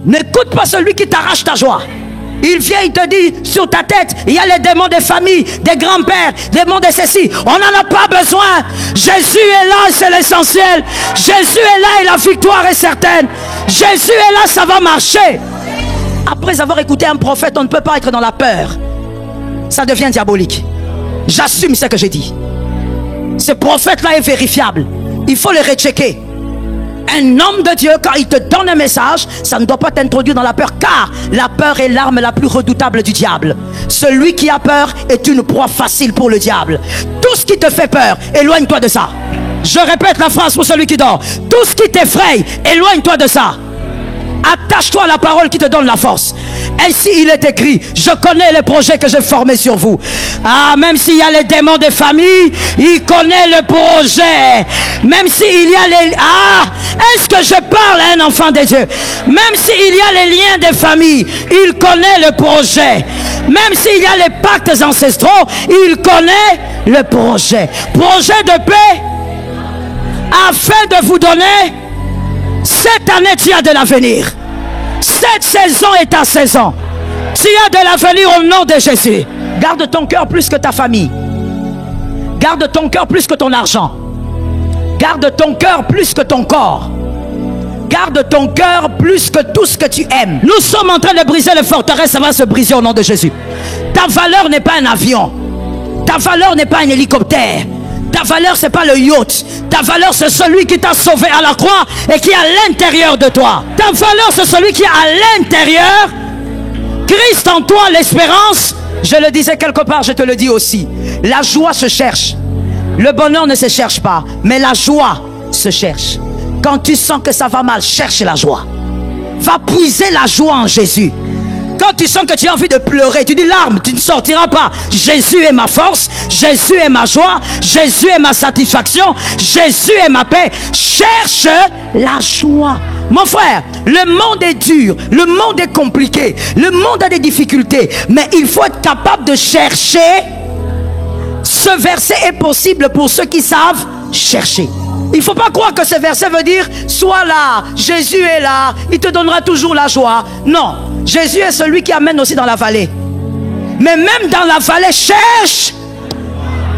N'écoute pas celui qui t'arrache ta joie. Il vient, il te dit, sur ta tête, il y a les démons des familles, des grands-pères, des démons de ceci. On n'en a pas besoin. Jésus est là, c'est l'essentiel. Jésus est là et la victoire est certaine. Jésus est là, ça va marcher. Après avoir écouté un prophète, on ne peut pas être dans la peur. Ça devient diabolique. J'assume ce que j'ai dit. Ce prophète-là est vérifiable. Il faut le rechecker. Un homme de Dieu, quand il te donne un message, ça ne doit pas t'introduire dans la peur, car la peur est l'arme la plus redoutable du diable. Celui qui a peur est une proie facile pour le diable. Tout ce qui te fait peur, éloigne-toi de ça. Je répète la phrase pour celui qui dort. Tout ce qui t'effraie, éloigne-toi de ça. Attache-toi à la parole qui te donne la force. Ainsi il est écrit, je connais les projets que j'ai formés sur vous. Ah, même s'il y a les démons des familles, il connaît le projet. Même s'il y a les... Ah, est-ce que je parle à un enfant de Dieu? Même s'il y a les liens des familles, il connaît le projet. Même s'il y a les pactes ancestraux, il connaît le projet. Projet de paix, afin de vous donner... Cette année, tu as de l'avenir. Cette saison est ta saison. Tu as de l'avenir au nom de Jésus. Garde ton cœur plus que ta famille. Garde ton cœur plus que ton argent. Garde ton cœur plus que ton corps. Garde ton cœur plus que tout ce que tu aimes. Nous sommes en train de briser les forteresses. Ça va se briser au nom de Jésus. Ta valeur n'est pas un avion. Ta valeur n'est pas un hélicoptère. Ta valeur, c'est pas le yacht. Ta valeur, c'est celui qui t'a sauvé à la croix et qui est à l'intérieur de toi. Ta valeur, c'est celui qui est à l'intérieur. Christ en toi, l'espérance. Je le disais quelque part, je te le dis aussi. La joie se cherche. Le bonheur ne se cherche pas, mais la joie se cherche. Quand tu sens que ça va mal, cherche la joie. Va puiser la joie en Jésus. Quand tu sens que tu as envie de pleurer, tu dis larmes, tu ne sortiras pas. Jésus est ma force, Jésus est ma joie, Jésus est ma satisfaction, Jésus est ma paix. Cherche la joie. Mon frère, le monde est dur, le monde est compliqué, le monde a des difficultés, mais il faut être capable de chercher. Ce verset est possible pour ceux qui savent chercher. Il ne faut pas croire que ce verset veut dire sois là, Jésus est là, il te donnera toujours la joie. Non, Jésus est celui qui amène aussi dans la vallée. Mais même dans la vallée, cherche.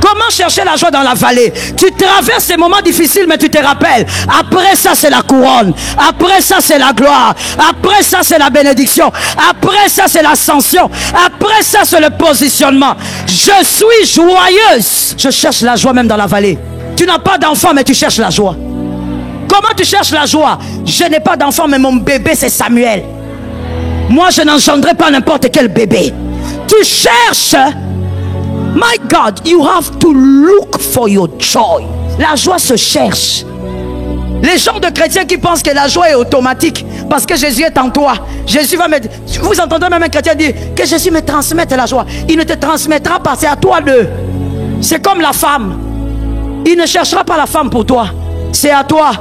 Comment chercher la joie dans la vallée? Tu traverses ces moments difficiles, mais tu te rappelles. Après ça, c'est la couronne. Après ça, c'est la gloire. Après ça, c'est la bénédiction. Après ça, c'est l'ascension. Après ça, c'est le positionnement. Je suis joyeuse. Je cherche la joie même dans la vallée. Tu n'as pas d'enfant, mais tu cherches la joie. Comment tu cherches la joie? Je n'ai pas d'enfant, mais mon bébé, c'est Samuel. Moi, je n'engendrerai pas n'importe quel bébé. Tu cherches. My God, you have to look for your joy. La joie se cherche. Les gens de chrétiens qui pensent que la joie est automatique parce que Jésus est en toi. Jésus va me... Vous entendez même un chrétien dire que Jésus me transmette la joie. Il ne te transmettra pas, c'est à toi de... C'est comme la femme. Il ne cherchera pas la femme pour toi. C'est à toi.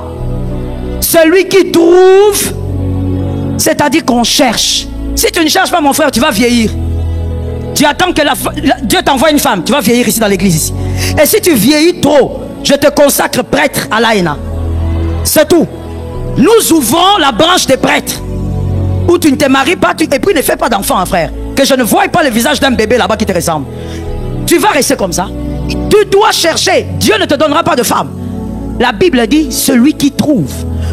Celui qui trouve, c'est-à-dire qu'on cherche. Si tu ne cherches pas, mon frère, tu vas vieillir. Tu attends que Dieu t'envoie une femme. Tu vas vieillir ici dans l'église ici. Et si tu vieillis trop, je te consacre prêtre à l'AENA. C'est tout. Nous ouvrons la branche des prêtres. Où tu ne te maries pas, et puis ne fais pas d'enfant, hein, frère. Que je ne voie pas le visage d'un bébé là-bas qui te ressemble. Tu vas rester comme ça. Tu dois chercher. Dieu ne te donnera pas de femme. La Bible dit celui qui trouve.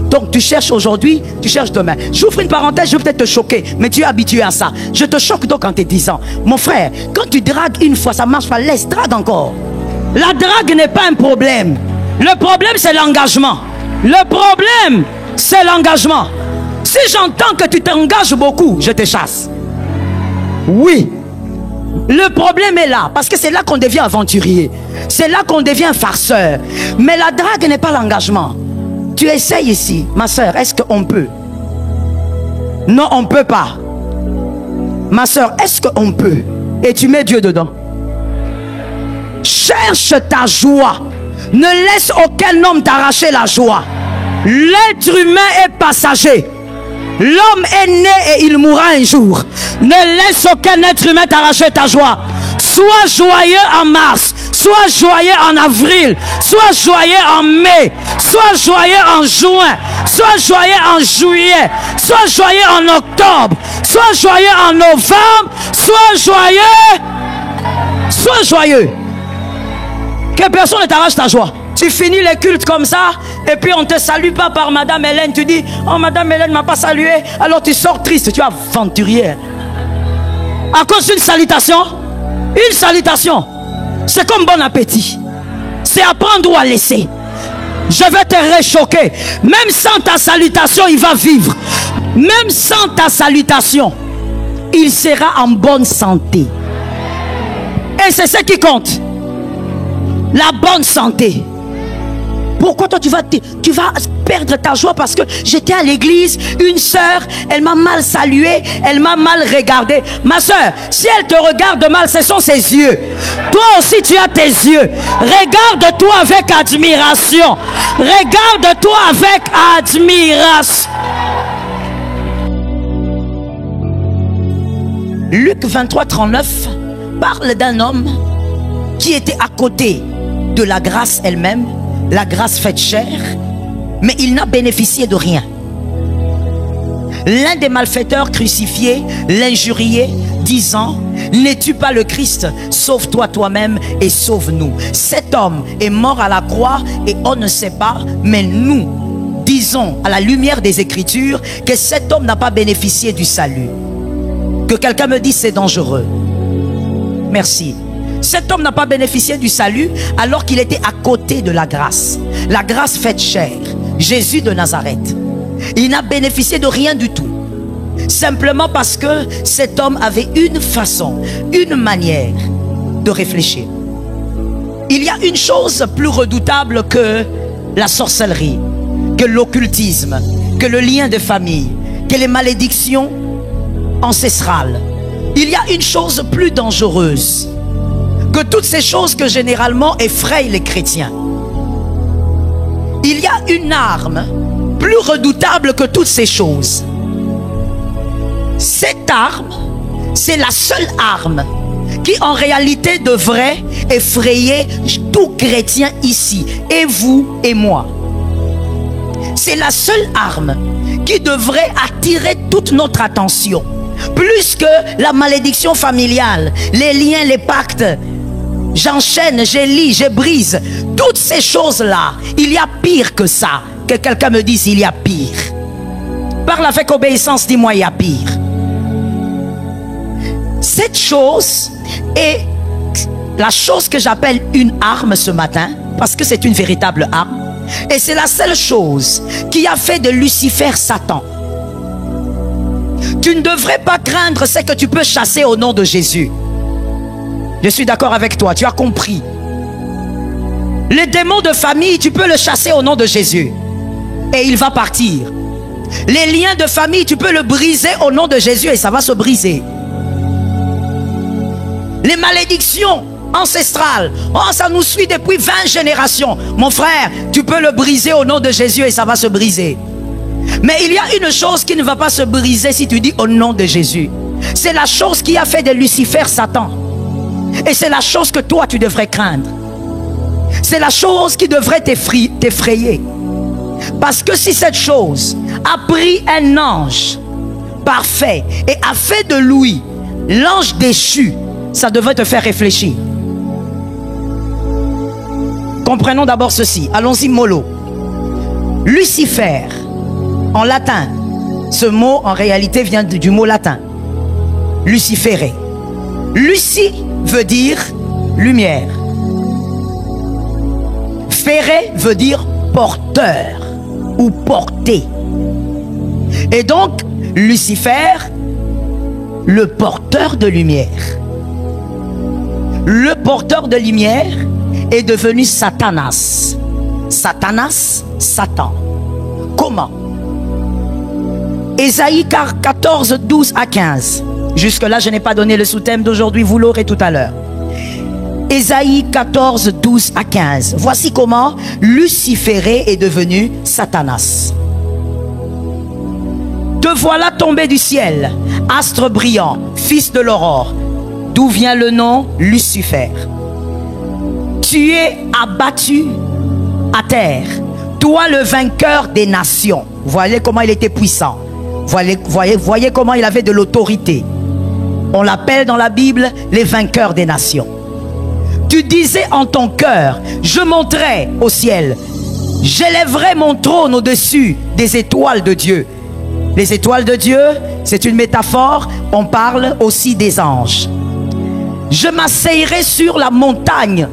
Donc tu cherches aujourd'hui, tu cherches demain. J'ouvre une parenthèse, je vais peut-être te choquer, mais tu es habitué à ça. Je te choque donc quand tu es 10 ans. Mon frère, quand tu dragues une fois, ça marche pas, laisse, drague encore. La drague n'est pas un problème. Le problème, c'est l'engagement. Le problème, c'est l'engagement. Si j'entends que tu t'engages beaucoup, je te chasse. Oui. Le problème est là, parce que c'est là qu'on devient aventurier. C'est là qu'on devient farceur. Mais la drague n'est pas l'engagement. Tu essayes ici, ma soeur, est-ce qu'on peut? Non, on ne peut pas. Ma soeur, est-ce qu'on peut? Et tu mets Dieu dedans. Cherche ta joie. Ne laisse aucun homme t'arracher la joie. L'être humain est passager. L'homme est né et il mourra un jour. Ne laisse aucun être humain t'arracher ta joie. Sois joyeux en mars. sois joyeux en avril, sois joyeux en mai, sois joyeux en juin, sois joyeux en juillet, sois joyeux en octobre, sois joyeux en novembre, sois joyeux. Sois joyeux. Que personne ne t'arrache ta joie. Tu finis les cultes comme ça, et puis on ne te salue pas par Madame Hélène. Tu dis, oh Madame Hélène ne m'a pas salué. Alors tu sors triste, tu es aventurière. À cause d'une salutation. Une salutation, c'est comme bon appétit. C'est à prendre ou à laisser. Je vais te réchoquer. Même sans ta salutation, il va vivre. Même sans ta salutation, il sera en bonne santé. Et c'est ce qui compte. La bonne santé. Pourquoi toi tu vas perdre ta joie? Parce que j'étais à l'église, une sœur, elle m'a mal salué, elle m'a mal regardé. Ma sœur, si elle te regarde mal, ce sont ses yeux. Toi aussi tu as tes yeux. Regarde-toi avec admiration. Regarde-toi avec admiration. Luc 23, 39 parle d'un homme qui était à côté de la grâce elle-même, la grâce faite chair, mais il n'a bénéficié de rien. L'un des malfaiteurs crucifiés l'injuriait, disant, n'es-tu pas le Christ? Sauve-toi toi-même et sauve-nous. Cet homme est mort à la croix et on ne sait pas, mais nous disons à la lumière des Écritures que cet homme n'a pas bénéficié du salut. Que quelqu'un me dise c'est dangereux. Merci. Cet homme n'a pas bénéficié du salut alors qu'il était à côté de la grâce faite chair, Jésus de Nazareth. Il n'a bénéficié de rien du tout, simplement parce que cet homme avait une façon, une manière de réfléchir. Il y a une chose plus redoutable que la sorcellerie, que l'occultisme, que le lien de famille, que les malédictions ancestrales. Il y a une chose plus dangereuse que toutes ces choses que généralement effrayent les chrétiens. Il y a une arme plus redoutable que toutes ces choses. Cette arme, c'est la seule arme qui en réalité devrait effrayer tout chrétien ici, et vous et moi. C'est la seule arme qui devrait attirer toute notre attention, plus que la malédiction familiale, les liens, les pactes. J'enchaîne, je lis, je brise. Toutes ces choses-là, il y a pire que ça. Que quelqu'un me dise, il y a pire. Parle avec obéissance, dis-moi, il y a pire. Cette chose est la chose que j'appelle une arme ce matin, parce que c'est une véritable arme. Et c'est la seule chose qui a fait de Lucifer Satan. Tu ne devrais pas craindre ce que tu peux chasser au nom de Jésus. Je suis d'accord avec toi, tu as compris. Les démons de famille, tu peux le chasser au nom de Jésus et il va partir. Les liens de famille, tu peux le briser au nom de Jésus et ça va se briser. Les malédictions ancestrales, oh, ça nous suit depuis 20 générations. Mon frère, tu peux le briser au nom de Jésus et ça va se briser. Mais il y a une chose qui ne va pas se briser si tu dis au nom de Jésus. C'est la chose qui a fait de Lucifer Satan. Et c'est la chose que toi tu devrais craindre. C'est la chose qui devrait t'effrayer. Parce que si cette chose a pris un ange parfait et a fait de lui l'ange déchu, ça devrait te faire réfléchir. Comprenons d'abord ceci. Allons-y mollo. Lucifer, en latin, ce mot en réalité vient du mot latin. Lucifere. Lucie veut dire lumière. Ferré veut dire porteur ou porté. Et donc, Lucifer, le porteur de lumière. Le porteur de lumière est devenu Satanas. Satanas, Satan. Comment? Ésaïe 14, 12 à 15. Jusque-là, je n'ai pas donné le sous-thème d'aujourd'hui, vous l'aurez tout à l'heure. Ésaïe 14, 12 à 15. Voici comment Luciféré est devenu Satanas. Te voilà tombé du ciel, astre brillant, fils de l'aurore. D'où vient le nom Lucifer? tu es abattu à terre. Toi, le vainqueur des nations. Voyez comment il était puissant. Voyez comment il avait de l'autorité. On l'appelle dans la Bible les vainqueurs des nations. Tu disais en ton cœur, je monterai au ciel. J'élèverai mon trône au-dessus des étoiles de Dieu. Les étoiles de Dieu, c'est une métaphore. On parle aussi des anges. Je m'asseillerai sur la montagne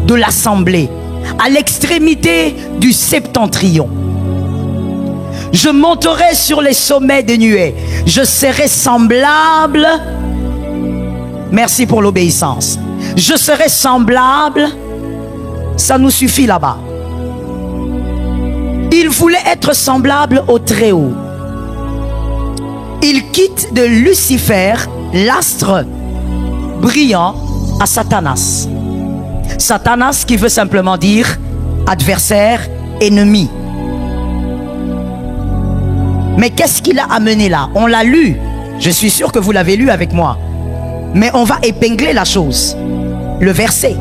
de l'assemblée, à l'extrémité du septentrion. Je monterai sur les sommets des nuées. Je serai semblable. Merci pour l'obéissance. Je serai semblable. Ça nous suffit là-bas. Il voulait être semblable au Très-Haut. Il quitte de Lucifer, l'astre brillant, à Satanas. Satanas qui veut simplement dire adversaire, ennemi. Mais qu'est-ce qu'il a amené là? On l'a lu. Je suis sûr que vous l'avez lu avec moi. Mais on va épingler la chose. Le verset.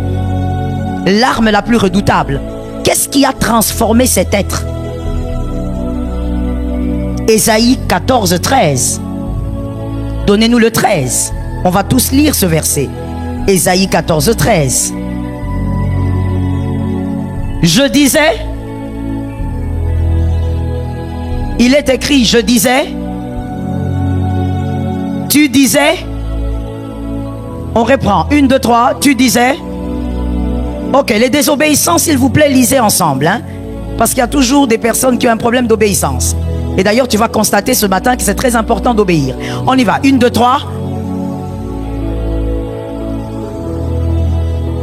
L'arme la plus redoutable. Qu'est-ce qui a transformé cet être? Ésaïe 14, 13. Donnez-nous le 13. On va tous lire ce verset. Ésaïe 14, 13. Je disais, il est écrit, je disais, tu disais, on reprend, 1, 2, 3, tu disais. Ok, les désobéissants, s'il vous plaît, lisez ensemble, hein, parce qu'il y a toujours des personnes qui ont un problème d'obéissance. Et d'ailleurs, tu vas constater ce matin que c'est très important d'obéir. On y va, 1, 2, 3.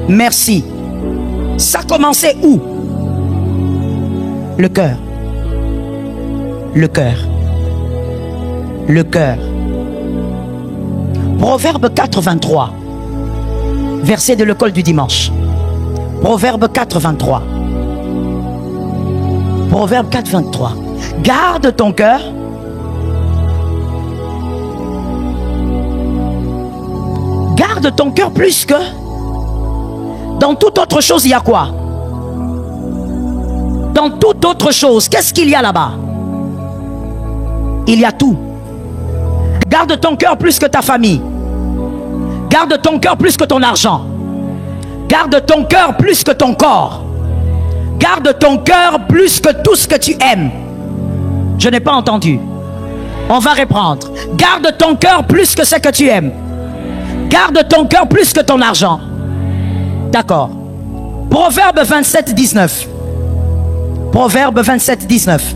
Merci. Ça commençait où? Le cœur. Le cœur. Le cœur. Proverbe 4, 23. Verset de l'école du dimanche. Proverbe 4, 23. Proverbe 4, 23. Garde ton cœur. Garde ton cœur plus que... Dans toute autre chose, il y a quoi? Dans toute autre chose, qu'est-ce qu'il y a là-bas? Il y a tout. Garde ton cœur plus que ta famille. Garde ton cœur plus que ton argent. Garde ton cœur plus que ton corps. Garde ton cœur plus que tout ce que tu aimes. Je n'ai pas entendu. On va reprendre. Garde ton cœur plus que ce que tu aimes. Garde ton cœur plus que ton argent. D'accord. Proverbe 27, 19. Proverbe 27, 19.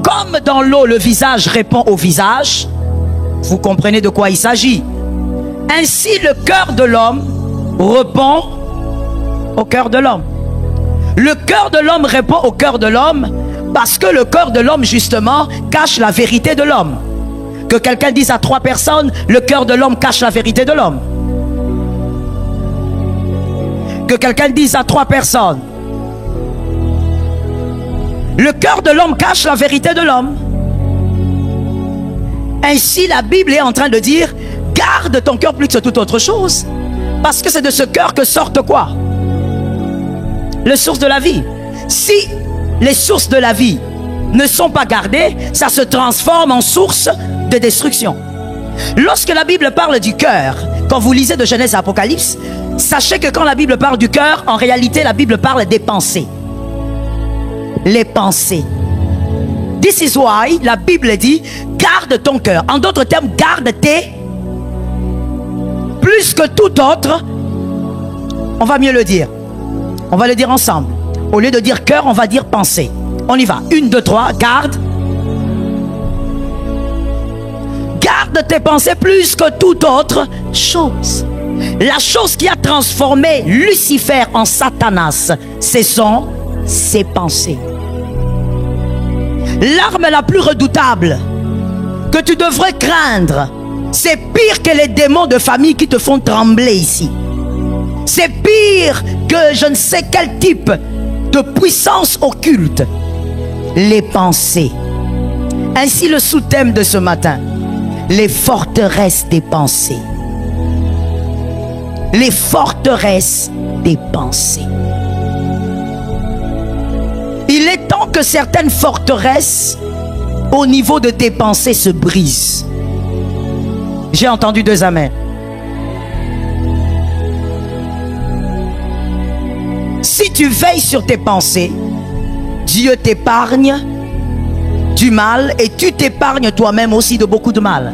Comme dans l'eau, le visage répond au visage. Vous comprenez de quoi il s'agit. Ainsi, le cœur de l'homme répond au cœur de l'homme. Le cœur de l'homme répond au cœur de l'homme parce que le cœur de l'homme, justement, cache la vérité de l'homme. Que quelqu'un dise à 3 personnes, le cœur de l'homme cache la vérité de l'homme. Que quelqu'un dise à 3 personnes, le cœur de l'homme cache la vérité de l'homme. Ainsi, la Bible est en train de dire, garde ton cœur plus que toute autre chose. Parce que c'est de ce cœur que sortent quoi? Les sources de la vie. Si les sources de la vie ne sont pas gardées, ça se transforme en source de destruction. Lorsque la Bible parle du cœur, quand vous lisez de Genèse à Apocalypse, sachez que quand la Bible parle du cœur, en réalité, la Bible parle des pensées. Les pensées. This is why la Bible dit, garde ton cœur. En d'autres termes, garde tes... Plus que tout autre, on va mieux le dire. On va le dire ensemble. Au lieu de dire cœur, on va dire pensée. On y va. 1, 2, 3, garde. Garde tes pensées plus que toute autre chose. La chose qui a transformé Lucifer en Satanas, ce sont ses pensées. L'arme la plus redoutable que tu devrais craindre, c'est pire que les démons de famille qui te font trembler ici. C'est pire que je ne sais quel type de puissance occulte. Les pensées. Ainsi le sous-thème de ce matin, les forteresses des pensées. les forteresses des pensées. Il est temps que certaines forteresses au niveau de tes pensées se brisent. J'ai entendu 2 amens. Si tu veilles sur tes pensées, Dieu t'épargne du mal et tu t'épargnes toi-même aussi de beaucoup de mal.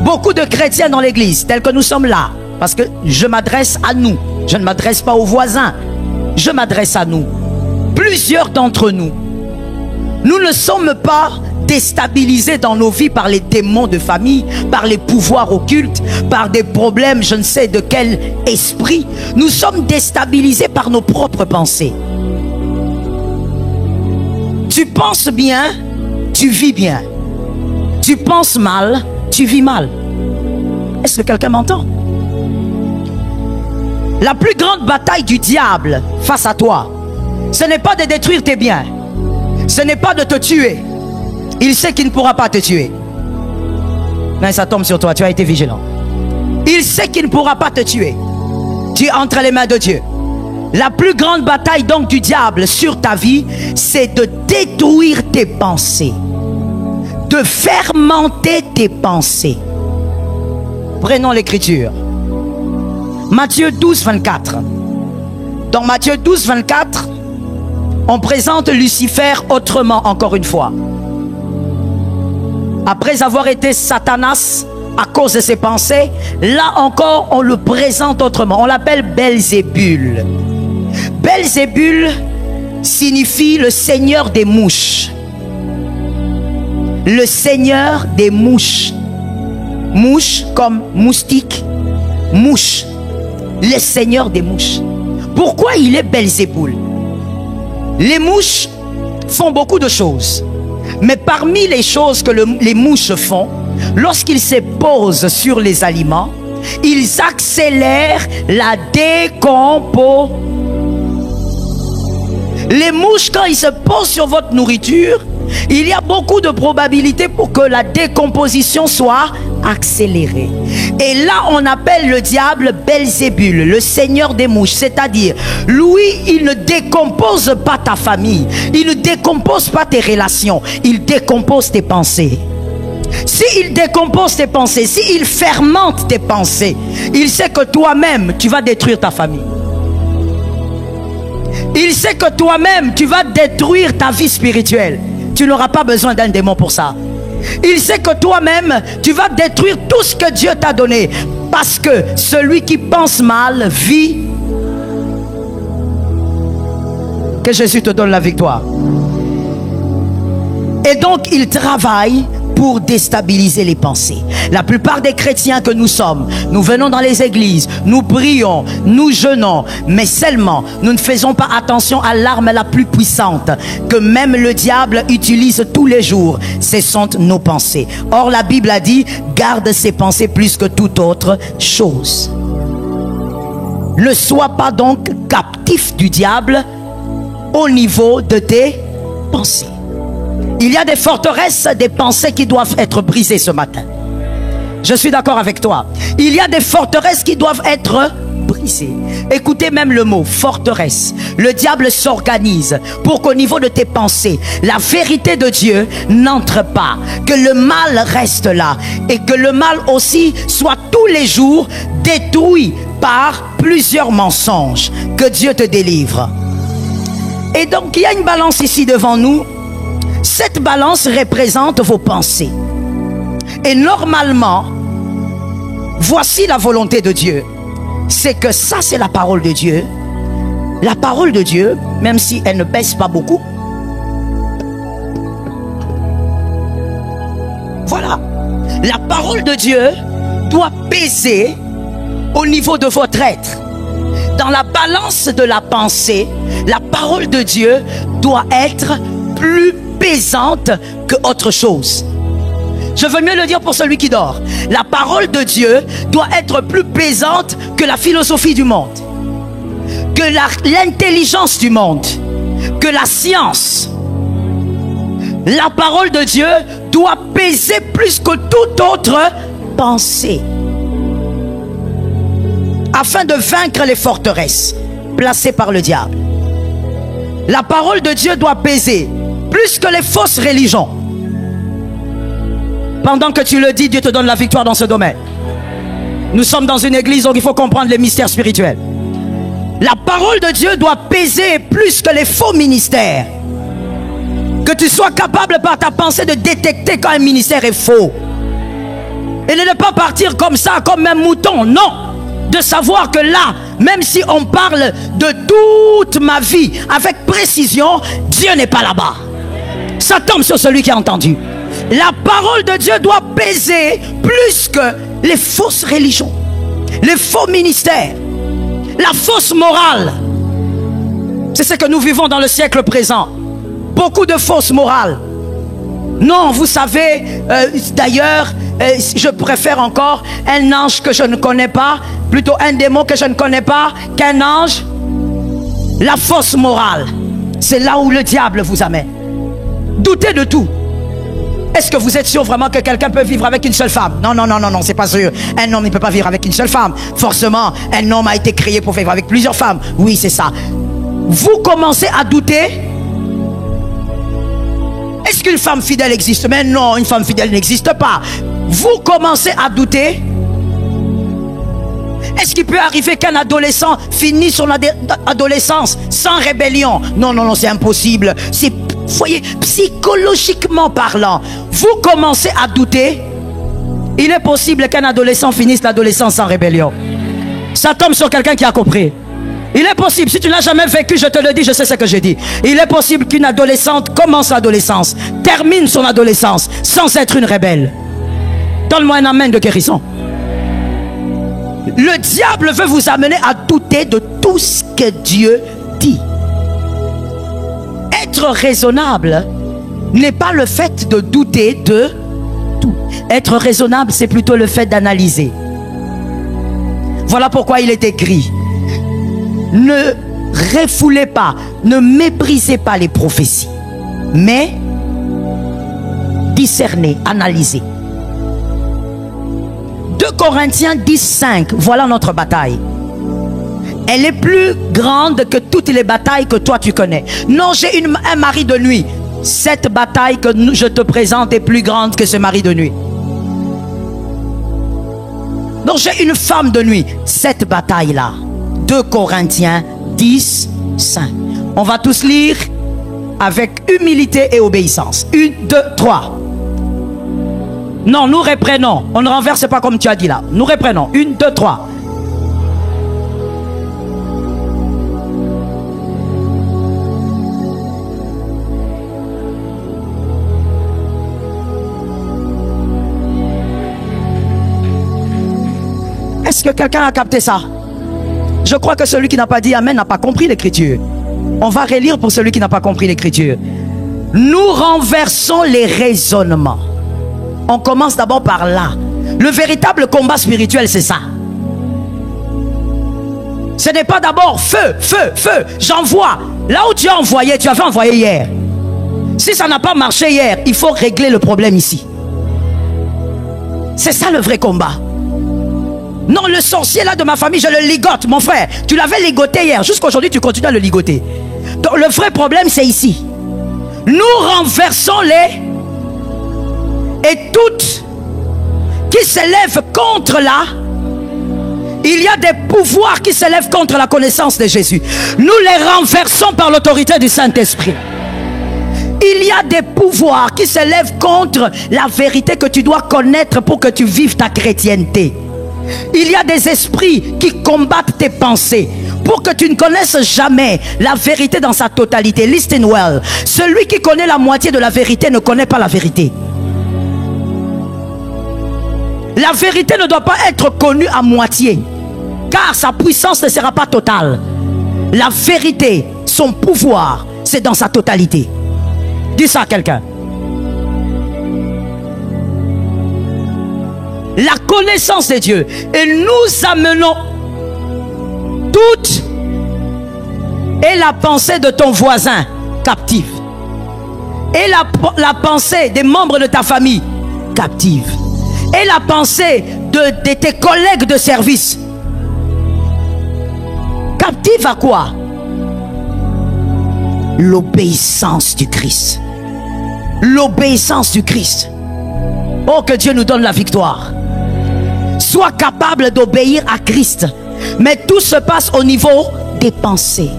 Beaucoup de chrétiens dans l'église, tels que nous sommes là, parce que je m'adresse à nous, je ne m'adresse pas aux voisins, je m'adresse à nous. Plusieurs d'entre nous, nous ne sommes pas déstabilisés dans nos vies par les démons de famille, par les pouvoirs occultes, par des problèmes, je ne sais de quel esprit. Nous sommes déstabilisés par nos propres pensées. Tu penses bien, tu vis bien. Tu penses mal, tu vis mal. Est-ce que quelqu'un m'entend? La plus grande bataille du diable face à toi, ce n'est pas de détruire tes biens, ce n'est pas de te tuer. Il sait qu'il ne pourra pas te tuer. Mais ça tombe sur toi, tu as été vigilant. Il sait qu'il ne pourra pas te tuer. Tu es entre les mains de Dieu. La plus grande bataille donc du diable sur ta vie, c'est de détruire tes pensées, de fermenter tes pensées. Prenons l'écriture. Matthieu 12, 24. Dans Matthieu 12, 24, on présente Lucifer autrement encore une fois. Après avoir été Satanas à cause de ses pensées, là encore on le présente autrement. On l'appelle Belzébul. Belzébul signifie le seigneur des mouches. Le seigneur des mouches. Mouche comme moustique, mouche. Le seigneur des mouches. Pourquoi il est Belzéboul? Les mouches font beaucoup de choses. Mais parmi les choses que les mouches font, lorsqu'ils se posent sur les aliments, ils accélèrent la décomposition. Les mouches, quand ils se posent sur votre nourriture, il y a beaucoup de probabilités pour que la décomposition soit accélérée. Et là, on appelle le diable Belzébul, le seigneur des mouches. C'est-à-dire, lui, il ne décompose pas ta famille. Il ne décompose pas tes relations. Il décompose tes pensées. S'il décompose tes pensées, s'il fermente tes pensées, il sait que toi-même, tu vas détruire ta famille. Il sait que toi-même, tu vas détruire ta vie spirituelle. Tu n'auras pas besoin d'un démon pour ça. Il sait que toi-même, tu vas détruire tout ce que Dieu t'a donné. Parce que celui qui pense mal vit. Que Jésus te donne la victoire. Et donc, il travaille pour déstabiliser les pensées. La plupart des chrétiens que nous sommes, nous venons dans les églises, nous prions, nous jeûnons, mais seulement nous ne faisons pas attention à l'arme la plus puissante que même le diable utilise tous les jours. Ce sont nos pensées. Or la Bible a dit, garde ses pensées plus que toute autre chose. Ne sois pas donc captif du diable au niveau de tes pensées. Il y a des forteresses, des pensées qui doivent être brisées ce matin. Je suis d'accord avec toi. Il y a des forteresses qui doivent être brisées. Écoutez même le mot, forteresse. Le diable s'organise pour qu'au niveau de tes pensées, la vérité de Dieu n'entre pas. Que le mal reste là. Et que le mal aussi soit tous les jours détruit par plusieurs mensonges. Que Dieu te délivre. Et donc il y a une balance ici devant nous. Cette balance représente vos pensées. Et normalement, voici la volonté de Dieu. C'est que ça, c'est la parole de Dieu. La parole de Dieu, même si elle ne pèse pas beaucoup. Voilà. La parole de Dieu doit peser au niveau de votre être. Dans la balance de la pensée, la parole de Dieu doit être plus pesante que autre chose. Je veux mieux le dire pour celui qui dort. La parole de Dieu doit être plus pesante que la philosophie du monde, que l'intelligence du monde, que la science. La parole de Dieu doit peser plus que toute autre pensée. afin de vaincre les forteresses placées par le diable. La parole de Dieu doit peser plus que les fausses religions. Pendant que tu le dis, Dieu te donne la victoire dans ce domaine. Nous sommes dans une église où il faut comprendre les mystères spirituels. La parole de Dieu doit peser plus que les faux ministères. Que tu sois capable par ta pensée de détecter quand un ministère est faux. Et de ne pas partir comme ça, comme un mouton. Non. De savoir que là, même si on parle de toute ma vie avec précision, Dieu n'est pas là-bas. Ça tombe sur celui qui a entendu. La parole de Dieu doit peser plus que les fausses religions, les faux ministères, la fausse morale. C'est ce que nous vivons dans le siècle présent. Beaucoup de fausses morales. Non, vous savez, d'ailleurs, je préfère encore un ange que je ne connais pas, plutôt un démon que je ne connais pas, qu'un ange. La fausse morale, c'est là où le diable vous amène. Doutez de tout. Est-ce que vous êtes sûr vraiment que quelqu'un peut vivre avec une seule femme? Non, non, non, non, non, c'est pas sûr. Un homme ne peut pas vivre avec une seule femme. Forcément, un homme a été créé pour vivre avec plusieurs femmes. Oui, c'est ça. Vous commencez à douter. Est-ce qu'une femme fidèle existe? Mais non, une femme fidèle n'existe pas. Vous commencez à douter. Est-ce qu'il peut arriver qu'un adolescent finisse son adolescence sans rébellion? Non, non, non, c'est impossible. C'est, voyez, psychologiquement parlant, vous commencez à douter. Il est possible qu'un adolescent finisse l'adolescence sans rébellion. Ça tombe sur quelqu'un qui a compris. Il est possible, si tu n'as jamais vécu, je te le dis, je sais ce que j'ai dit. Il est possible qu'une adolescente commence l'adolescence, termine son adolescence sans être une rebelle. Donne-moi un amen de guérison. Le diable veut vous amener à douter de tout ce que Dieu dit. Être raisonnable n'est pas le fait de douter de tout. Être raisonnable, c'est plutôt le fait d'analyser. Voilà pourquoi il est écrit: ne refoulez pas, ne méprisez pas les prophéties, mais discernez, analysez. 2 Corinthiens 10:5, voilà notre bataille. Elle est plus grande que toutes les batailles que toi tu connais. Non, j'ai un mari de nuit. Cette bataille que je te présente est plus grande que ce mari de nuit. Donc j'ai une femme de nuit. Cette bataille-là, 2 Corinthiens 10:5. On va tous lire avec humilité et obéissance. 1, 2, 3. Non, nous reprenons. On ne renverse pas comme tu as dit là. Nous reprenons. 1, 2, 3. Est-ce que quelqu'un a capté ça? Je crois que celui qui n'a pas dit amen n'a pas compris l'écriture. On va relire pour celui qui n'a pas compris l'écriture. Nous renversons les raisonnements. On commence d'abord par là. Le véritable combat spirituel, c'est ça. Ce n'est pas d'abord feu, feu, feu. J'envoie. Là où tu as envoyé, tu avais envoyé hier. Si ça n'a pas marché hier, il faut régler le problème ici. C'est ça le vrai combat. Non, le sorcier là de ma famille, je le ligote, mon frère. Tu l'avais ligoté hier. Jusqu'aujourd'hui, tu continues à le ligoter. Donc le vrai problème, c'est ici. Nous renversons les... Et toutes qui s'élèvent contre là, il y a des pouvoirs qui s'élèvent contre la connaissance de Jésus. Nous les renversons par l'autorité du Saint-Esprit. Il y a des pouvoirs qui s'élèvent contre la vérité que tu dois connaître pour que tu vives ta chrétienté. Il y a des esprits qui combattent tes pensées pour que tu ne connaisses jamais la vérité dans sa totalité. Listen well. Celui qui connaît la moitié de la vérité ne connaît pas la vérité. La vérité ne doit pas être connue à moitié, car sa puissance ne sera pas totale. La vérité, son pouvoir, c'est dans sa totalité. Dis ça à quelqu'un. La connaissance de Dieu. Et nous amenons toute et la pensée de ton voisin captive. Et la pensée des membres de ta famille captive. Et la pensée de tes collègues de service Captive à quoi? L'obéissance du Christ. L'obéissance du Christ. Oh, que Dieu nous donne la victoire. Sois capable d'obéir à Christ. Mais tout se passe au niveau des pensées.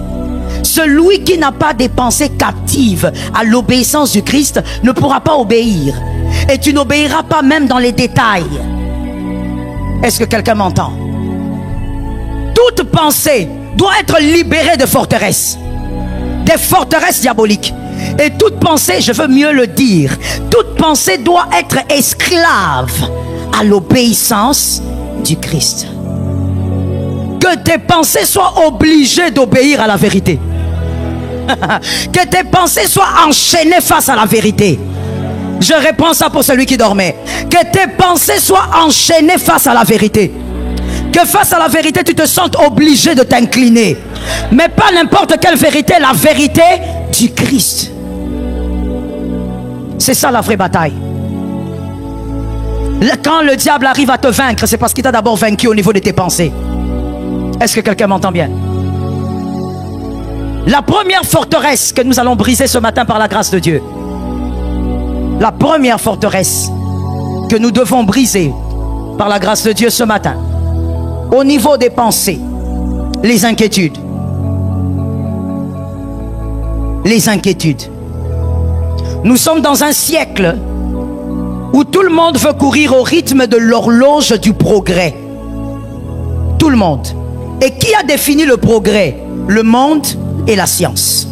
Celui qui n'a pas des pensées captives à l'obéissance du Christ ne pourra pas obéir. Et tu n'obéiras pas même dans les détails. Est-ce que quelqu'un m'entend? Toute pensée doit être libérée de forteresses. Des forteresses diaboliques. Et toute pensée, je veux mieux le dire, toute pensée doit être esclave à l'obéissance du Christ. Que tes pensées soient obligées d'obéir à la vérité. Que tes pensées soient enchaînées face à la vérité. Je réponds ça pour celui qui dormait. Que tes pensées soient enchaînées face à la vérité. Que face à la vérité, tu te sentes obligé de t'incliner. Mais pas n'importe quelle vérité, la vérité du Christ. C'est ça la vraie bataille. Quand le diable arrive à te vaincre, c'est parce qu'il t'a d'abord vaincu au niveau de tes pensées. Est-ce que quelqu'un m'entend bien? La première forteresse que nous allons briser ce matin par la grâce de Dieu, la première forteresse que nous devons briser par la grâce de Dieu ce matin, au niveau des pensées, les inquiétudes. Les inquiétudes. Nous sommes dans un siècle où tout le monde veut courir au rythme de l'horloge du progrès. Tout le monde. Et qui a défini le progrès? Le monde et la science.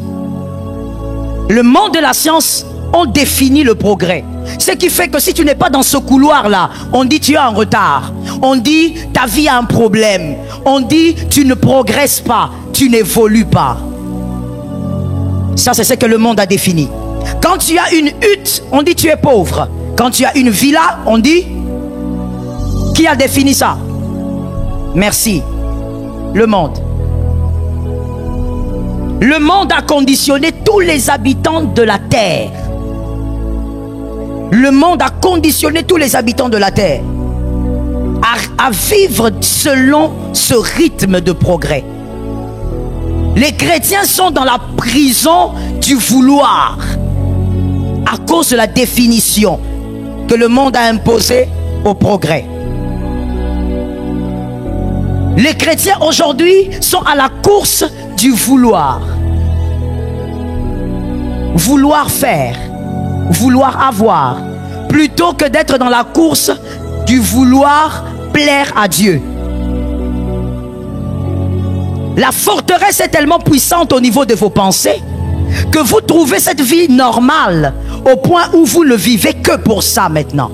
Le monde et la science ont défini le progrès. Ce qui fait que si tu n'es pas dans ce couloir-là, on dit tu es en retard. On dit ta vie a un problème. On dit tu ne progresses pas, tu n'évolues pas. Ça, c'est ce que le monde a défini. Quand tu as une hutte, on dit tu es pauvre. Quand tu as une villa, on dit... Qui a défini ça? Merci. Le monde. Le monde a conditionné tous les habitants de la terre. Le monde a conditionné tous les habitants de la terre à vivre selon ce rythme de progrès. Les chrétiens sont dans la prison du vouloir à cause de la définition que le monde a imposée au progrès. Les chrétiens aujourd'hui sont à la course du vouloir. Vouloir faire, vouloir avoir, plutôt que d'être dans la course du vouloir plaire à Dieu. La forteresse est tellement puissante au niveau de vos pensées que vous trouvez cette vie normale au point où vous ne vivez que pour ça maintenant.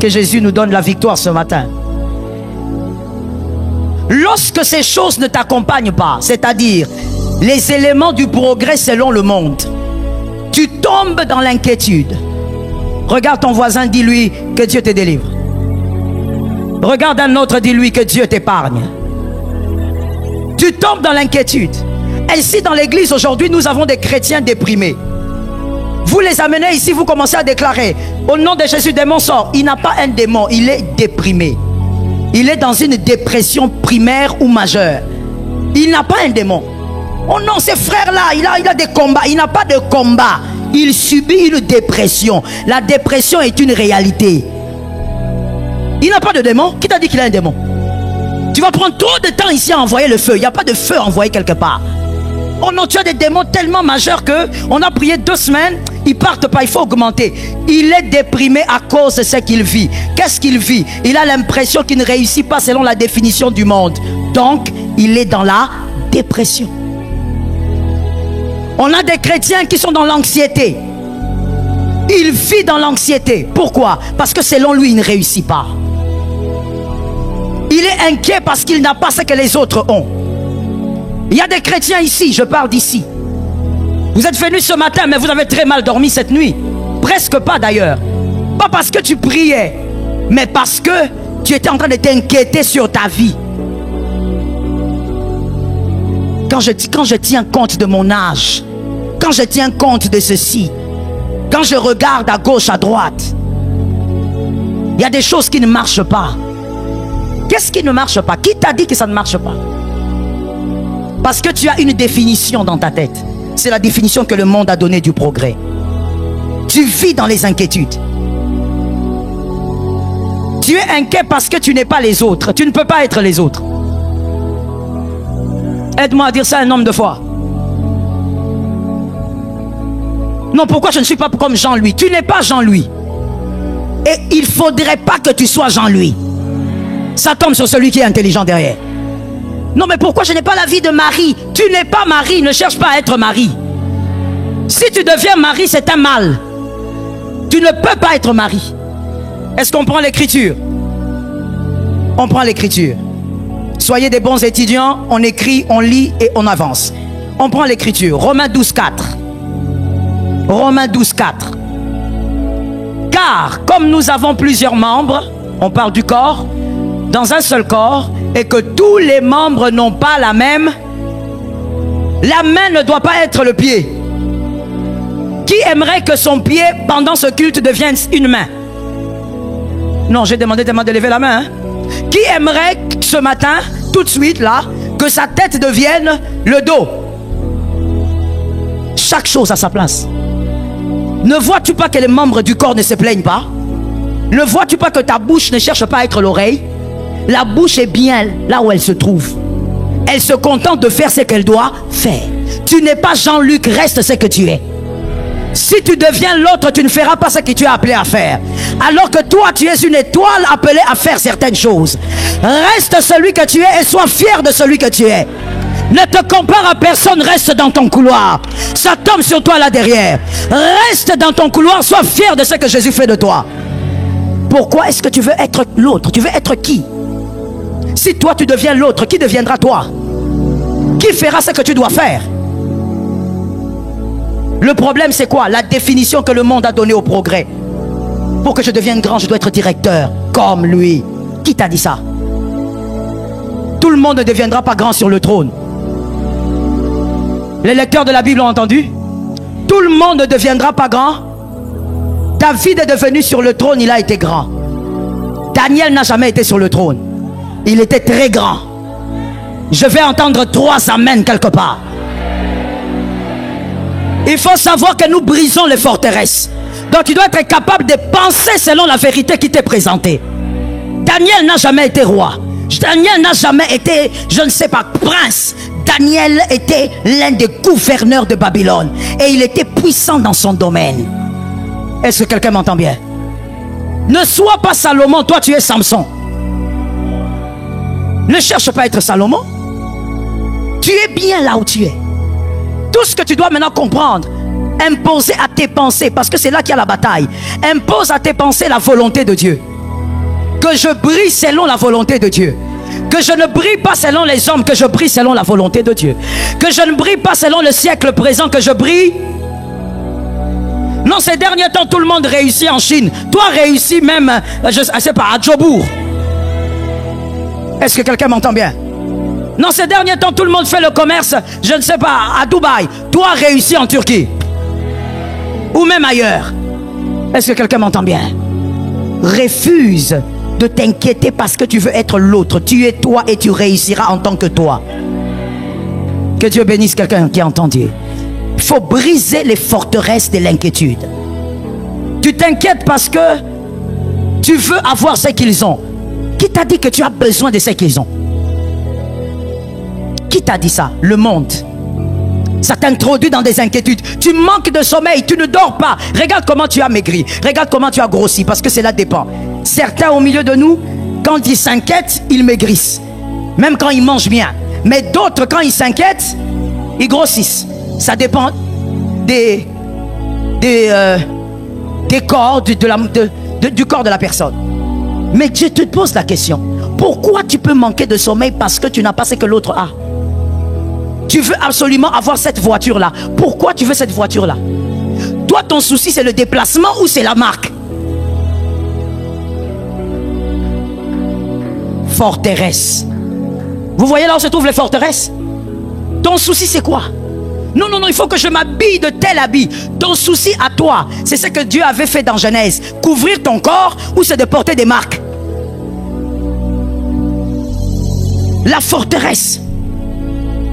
Que Jésus nous donne la victoire ce matin. Lorsque ces choses ne t'accompagnent pas, c'est-à-dire les éléments du progrès selon le monde, tu tombes dans l'inquiétude. Regarde ton voisin, dis-lui que Dieu te délivre. Regarde un autre, dis-lui que Dieu t'épargne. Tu tombes dans l'inquiétude. Ainsi, dans l'église aujourd'hui, nous avons des chrétiens déprimés. Vous les amenez ici, vous commencez à déclarer au nom de Jésus, démon sort. Il n'a pas un démon, il est déprimé. Il est dans une dépression primaire ou majeure. Il n'a pas un démon. Oh non, ces frères-là, il a des combats. Il n'a pas de combat. Il subit une dépression. La dépression est une réalité. Il n'a pas de démon. Qui t'a dit qu'il a un démon? Tu vas prendre trop de temps ici à envoyer le feu. Il n'y a pas de feu envoyé quelque part. Oh non, tu as des démons tellement majeurs que on a prié 2 semaines, ils partent pas, il faut augmenter. Il est déprimé à cause de ce qu'il vit. Qu'est-ce qu'il vit? Il a l'impression qu'il ne réussit pas selon la définition du monde. Donc, il est dans la dépression. On a des chrétiens qui sont dans l'anxiété. Il vit dans l'anxiété. Pourquoi? Parce que selon lui, il ne réussit pas. Il est inquiet parce qu'il n'a pas ce que les autres ont. Il y a des chrétiens ici, je parle d'ici. Vous êtes venus ce matin, mais vous avez très mal dormi cette nuit. Presque pas d'ailleurs. Pas parce que tu priais, mais parce que tu étais en train de t'inquiéter sur ta vie. Quand je tiens compte de mon âge, quand je tiens compte de ceci, quand je regarde à gauche, à droite, il y a des choses qui ne marchent pas. Qu'est-ce qui ne marche pas? Qui t'a dit que ça ne marche pas? Parce que tu as une définition dans ta tête. C'est la définition que le monde a donnée du progrès. Tu vis dans les inquiétudes. Tu es inquiet parce que tu n'es pas les autres. Tu ne peux pas être les autres. Aide-moi à dire ça un nombre de fois. Non, pourquoi je ne suis pas comme Jean-Louis? Tu n'es pas Jean-Louis. Et il ne faudrait pas que tu sois Jean-Louis. Ça tombe sur celui qui est intelligent derrière. Non, mais pourquoi je n'ai pas la vie de Marie? Tu n'es pas Marie, ne cherche pas à être Marie. Si tu deviens Marie, c'est un mal. Tu ne peux pas être Marie. Est-ce qu'on prend l'écriture? On prend l'écriture. Soyez des bons étudiants, on écrit, on lit et on avance. On prend l'écriture. Romains 12, 4. Romains 12, 4. Car comme nous avons plusieurs membres, on parle du corps, dans un seul corps, et que tous les membres n'ont pas la même, la main ne doit pas être le pied. Qui aimerait que son pied, pendant ce culte, devienne une main? Non, j'ai demandé tellement de lever la main. Hein? Qui aimerait ce matin, tout de suite là, que sa tête devienne le dos? Chaque chose à sa place. Ne vois-tu pas que les membres du corps ne se plaignent pas? Ne vois-tu pas que ta bouche ne cherche pas à être l'oreille? La bouche est bien là où elle se trouve. Elle se contente de faire ce qu'elle doit faire. Tu n'es pas Jean-Luc, reste ce que tu es. Si tu deviens l'autre, tu ne feras pas ce que tu es appelé à faire. Alors que toi, tu es une étoile appelée à faire certaines choses. Reste celui que tu es et sois fier de celui que tu es. Ne te compare à personne, reste dans ton couloir. Ça tombe sur toi là derrière. Reste dans ton couloir, sois fier de ce que Jésus fait de toi. Pourquoi est-ce que tu veux être l'autre? Tu veux être qui? Si toi tu deviens l'autre, qui deviendra toi? Qui fera ce que tu dois faire? Le problème c'est quoi? La définition que le monde a donnée au progrès. Pour que je devienne grand, je dois être directeur comme lui. Qui t'a dit ça? Tout le monde ne deviendra pas grand sur le trône. Les lecteurs de la Bible ont entendu? Tout le monde ne deviendra pas grand. David est devenu sur le trône, il a été grand. Daniel n'a jamais été sur le trône. Il était très grand. Je vais entendre 3 amens quelque part. Il faut savoir que nous brisons les forteresses. Donc tu dois être capable de penser selon la vérité qui t'est présentée. Daniel n'a jamais été roi. Daniel n'a jamais été, je ne sais pas, prince. Daniel était l'un des gouverneurs de Babylone. Et il était puissant dans son domaine. Est-ce que quelqu'un m'entend bien? Ne sois pas Salomon, toi tu es Samson. Ne cherche pas à être Salomon. Tu es bien là où tu es. Tout ce que tu dois maintenant comprendre, imposer à tes pensées, parce que c'est là qu'il y a la bataille. Impose à tes pensées la volonté de Dieu. Que je brille selon la volonté de Dieu. Que je ne brille pas selon les hommes, que je brille selon la volonté de Dieu. Que je ne brille pas selon le siècle présent, que je brille. Non, ces derniers temps, tout le monde réussit en Chine. Toi, réussis même, je ne sais pas, à Djobourg. Est-ce que quelqu'un m'entend bien? Non, ces derniers temps, tout le monde fait le commerce, je ne sais pas, à Dubaï. Toi, réussis en Turquie. Ou même ailleurs. Est-ce que quelqu'un m'entend bien? Refuse de t'inquiéter parce que tu veux être l'autre. Tu es toi et tu réussiras en tant que toi. Que Dieu bénisse quelqu'un qui a entendu. Il faut briser les forteresses de l'inquiétude. Tu t'inquiètes parce que tu veux avoir ce qu'ils ont. Qui t'a dit que tu as besoin de ce qu'ils ont? Qui t'a dit ça? Le monde. Ça t'introduit dans des inquiétudes. Tu manques de sommeil, tu ne dors pas. Regarde comment tu as maigri. Regarde comment tu as grossi, parce que cela dépend. Certains au milieu de nous, quand ils s'inquiètent, ils maigrissent. Même quand ils mangent bien. Mais d'autres, quand ils s'inquiètent, ils grossissent. Ça dépend des corps, du corps de la personne. Mais je te pose la question. Pourquoi tu peux manquer de sommeil parce que tu n'as pas ce que l'autre a? Tu veux absolument avoir cette voiture-là. Pourquoi tu veux cette voiture-là? Toi, ton souci, c'est le déplacement ou c'est la marque? Forteresse. Vous voyez là où se trouvent les forteresses? Ton souci, c'est quoi? Non, non, non, il faut que je m'habille de tel habit. Ton souci à toi, c'est ce que Dieu avait fait dans Genèse. Couvrir ton corps ou c'est de porter des marques? la forteresse.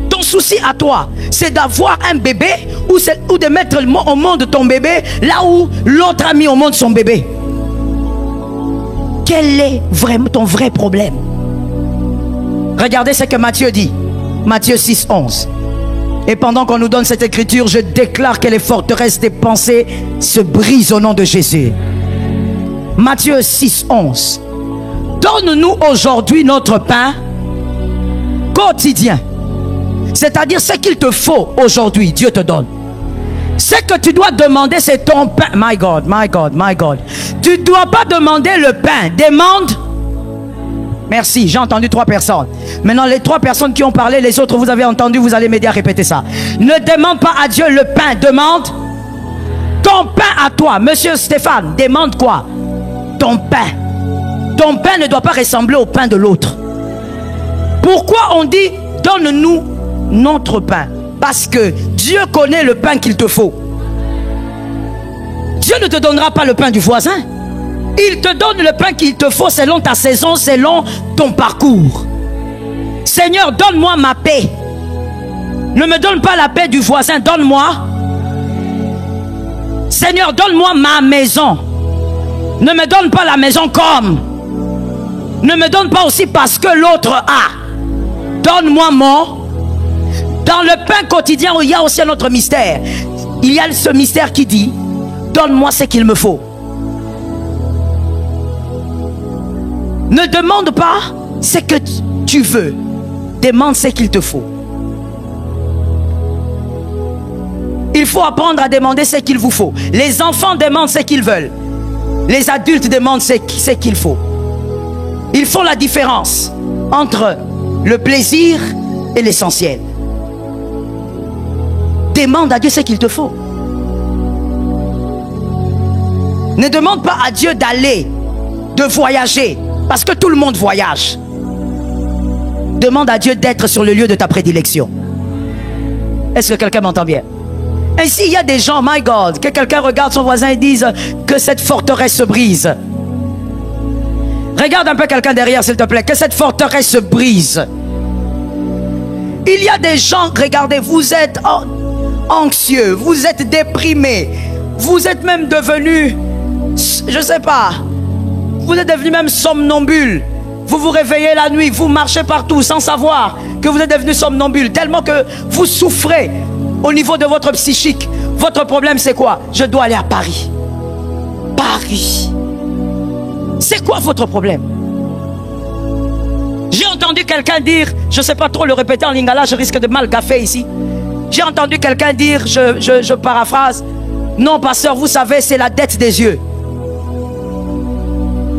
Ton souci à toi, c'est d'avoir un bébé ou de mettre au monde ton bébé là où l'autre a mis au monde son bébé. Quel est vraiment ton vrai problème? Regardez ce que Matthieu dit. Matthieu 6, 11. Et pendant qu'on nous donne cette écriture, je déclare que les forteresses des pensées se brisent au nom de Jésus. Matthieu 6, 11. Donne-nous aujourd'hui notre pain quotidien. C'est-à-dire ce qu'il te faut aujourd'hui, Dieu te donne. Ce que tu dois demander, c'est ton pain. My God, my God, my God. Tu ne dois pas demander le pain. Demande. Merci, j'ai entendu 3 personnes. Maintenant, les 3 personnes qui ont parlé, les autres, vous avez entendu, vous allez m'aider à répéter ça. Ne demande pas à Dieu le pain. Demande ton pain à toi. Monsieur Stéphane, demande quoi? Ton pain. Ton pain ne doit pas ressembler au pain de l'autre. Pourquoi on dit donne-nous notre pain? Parce que Dieu connaît le pain qu'il te faut. Dieu ne te donnera pas le pain du voisin. Il te donne le pain qu'il te faut selon ta saison, selon ton parcours. Seigneur, donne-moi ma paix. Ne me donne pas la paix du voisin, donne-moi. Seigneur, donne-moi ma maison. Ne me donne pas la maison comme. Ne me donne pas aussi parce que l'autre a. Donne-moi mon. Dans le pain quotidien, il y a aussi un autre mystère. Il y a ce mystère qui dit, donne-moi ce qu'il me faut. Ne demande pas ce que tu veux. Demande ce qu'il te faut. Il faut apprendre à demander ce qu'il vous faut. Les enfants demandent ce qu'ils veulent. Les adultes demandent ce qu'il faut. Ils font la différence entre le plaisir et l'essentiel. Demande à Dieu ce qu'il te faut. Ne demande pas à Dieu d'aller, de voyager, parce que tout le monde voyage. Demande à Dieu d'être sur le lieu de ta prédilection. Est-ce que quelqu'un m'entend bien? Ainsi, il y a des gens, my God, que quelqu'un regarde son voisin et dise que cette forteresse se brise. Regarde un peu quelqu'un derrière, s'il te plaît, que cette forteresse se brise. Il y a des gens, regardez, vous êtes anxieux, vous êtes déprimé, vous êtes même devenu, je ne sais pas, vous êtes devenu même somnambule. Vous vous réveillez la nuit, vous marchez partout sans savoir que vous êtes devenu somnambule, tellement que vous souffrez au niveau de votre psychique. Votre problème c'est quoi? Je dois aller à Paris. Paris. C'est quoi votre problème? J'ai entendu quelqu'un dire, je ne sais pas trop le répéter en lingala, je risque de mal gaffer ici. J'ai entendu quelqu'un dire, je paraphrase, non pasteur, vous savez, c'est la dette des yeux.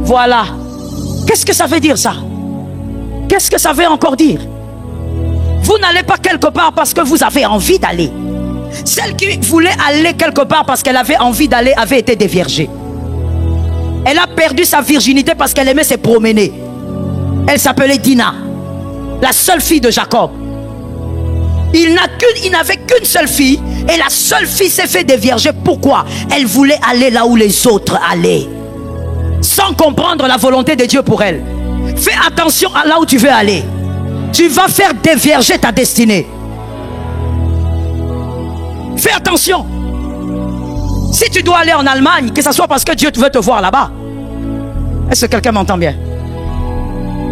Voilà. Qu'est-ce que ça veut dire ça? Qu'est-ce que ça veut encore dire? Vous n'allez pas quelque part parce que vous avez envie d'aller. Celle qui voulait aller quelque part parce qu'elle avait envie d'aller avait été déviergée. Elle a perdu sa virginité parce qu'elle aimait se promener. Elle s'appelait Dina, la seule fille de Jacob. Il n'avait qu'une seule fille et la seule fille s'est fait dévierger. Pourquoi? Elle voulait aller là où les autres allaient, sans comprendre la volonté de Dieu pour elle. Fais attention à là où tu veux aller. Tu vas faire dévierger ta destinée. Fais attention. Si tu dois aller en Allemagne, que ce soit parce que Dieu veut te voir là-bas. Est-ce que quelqu'un m'entend bien?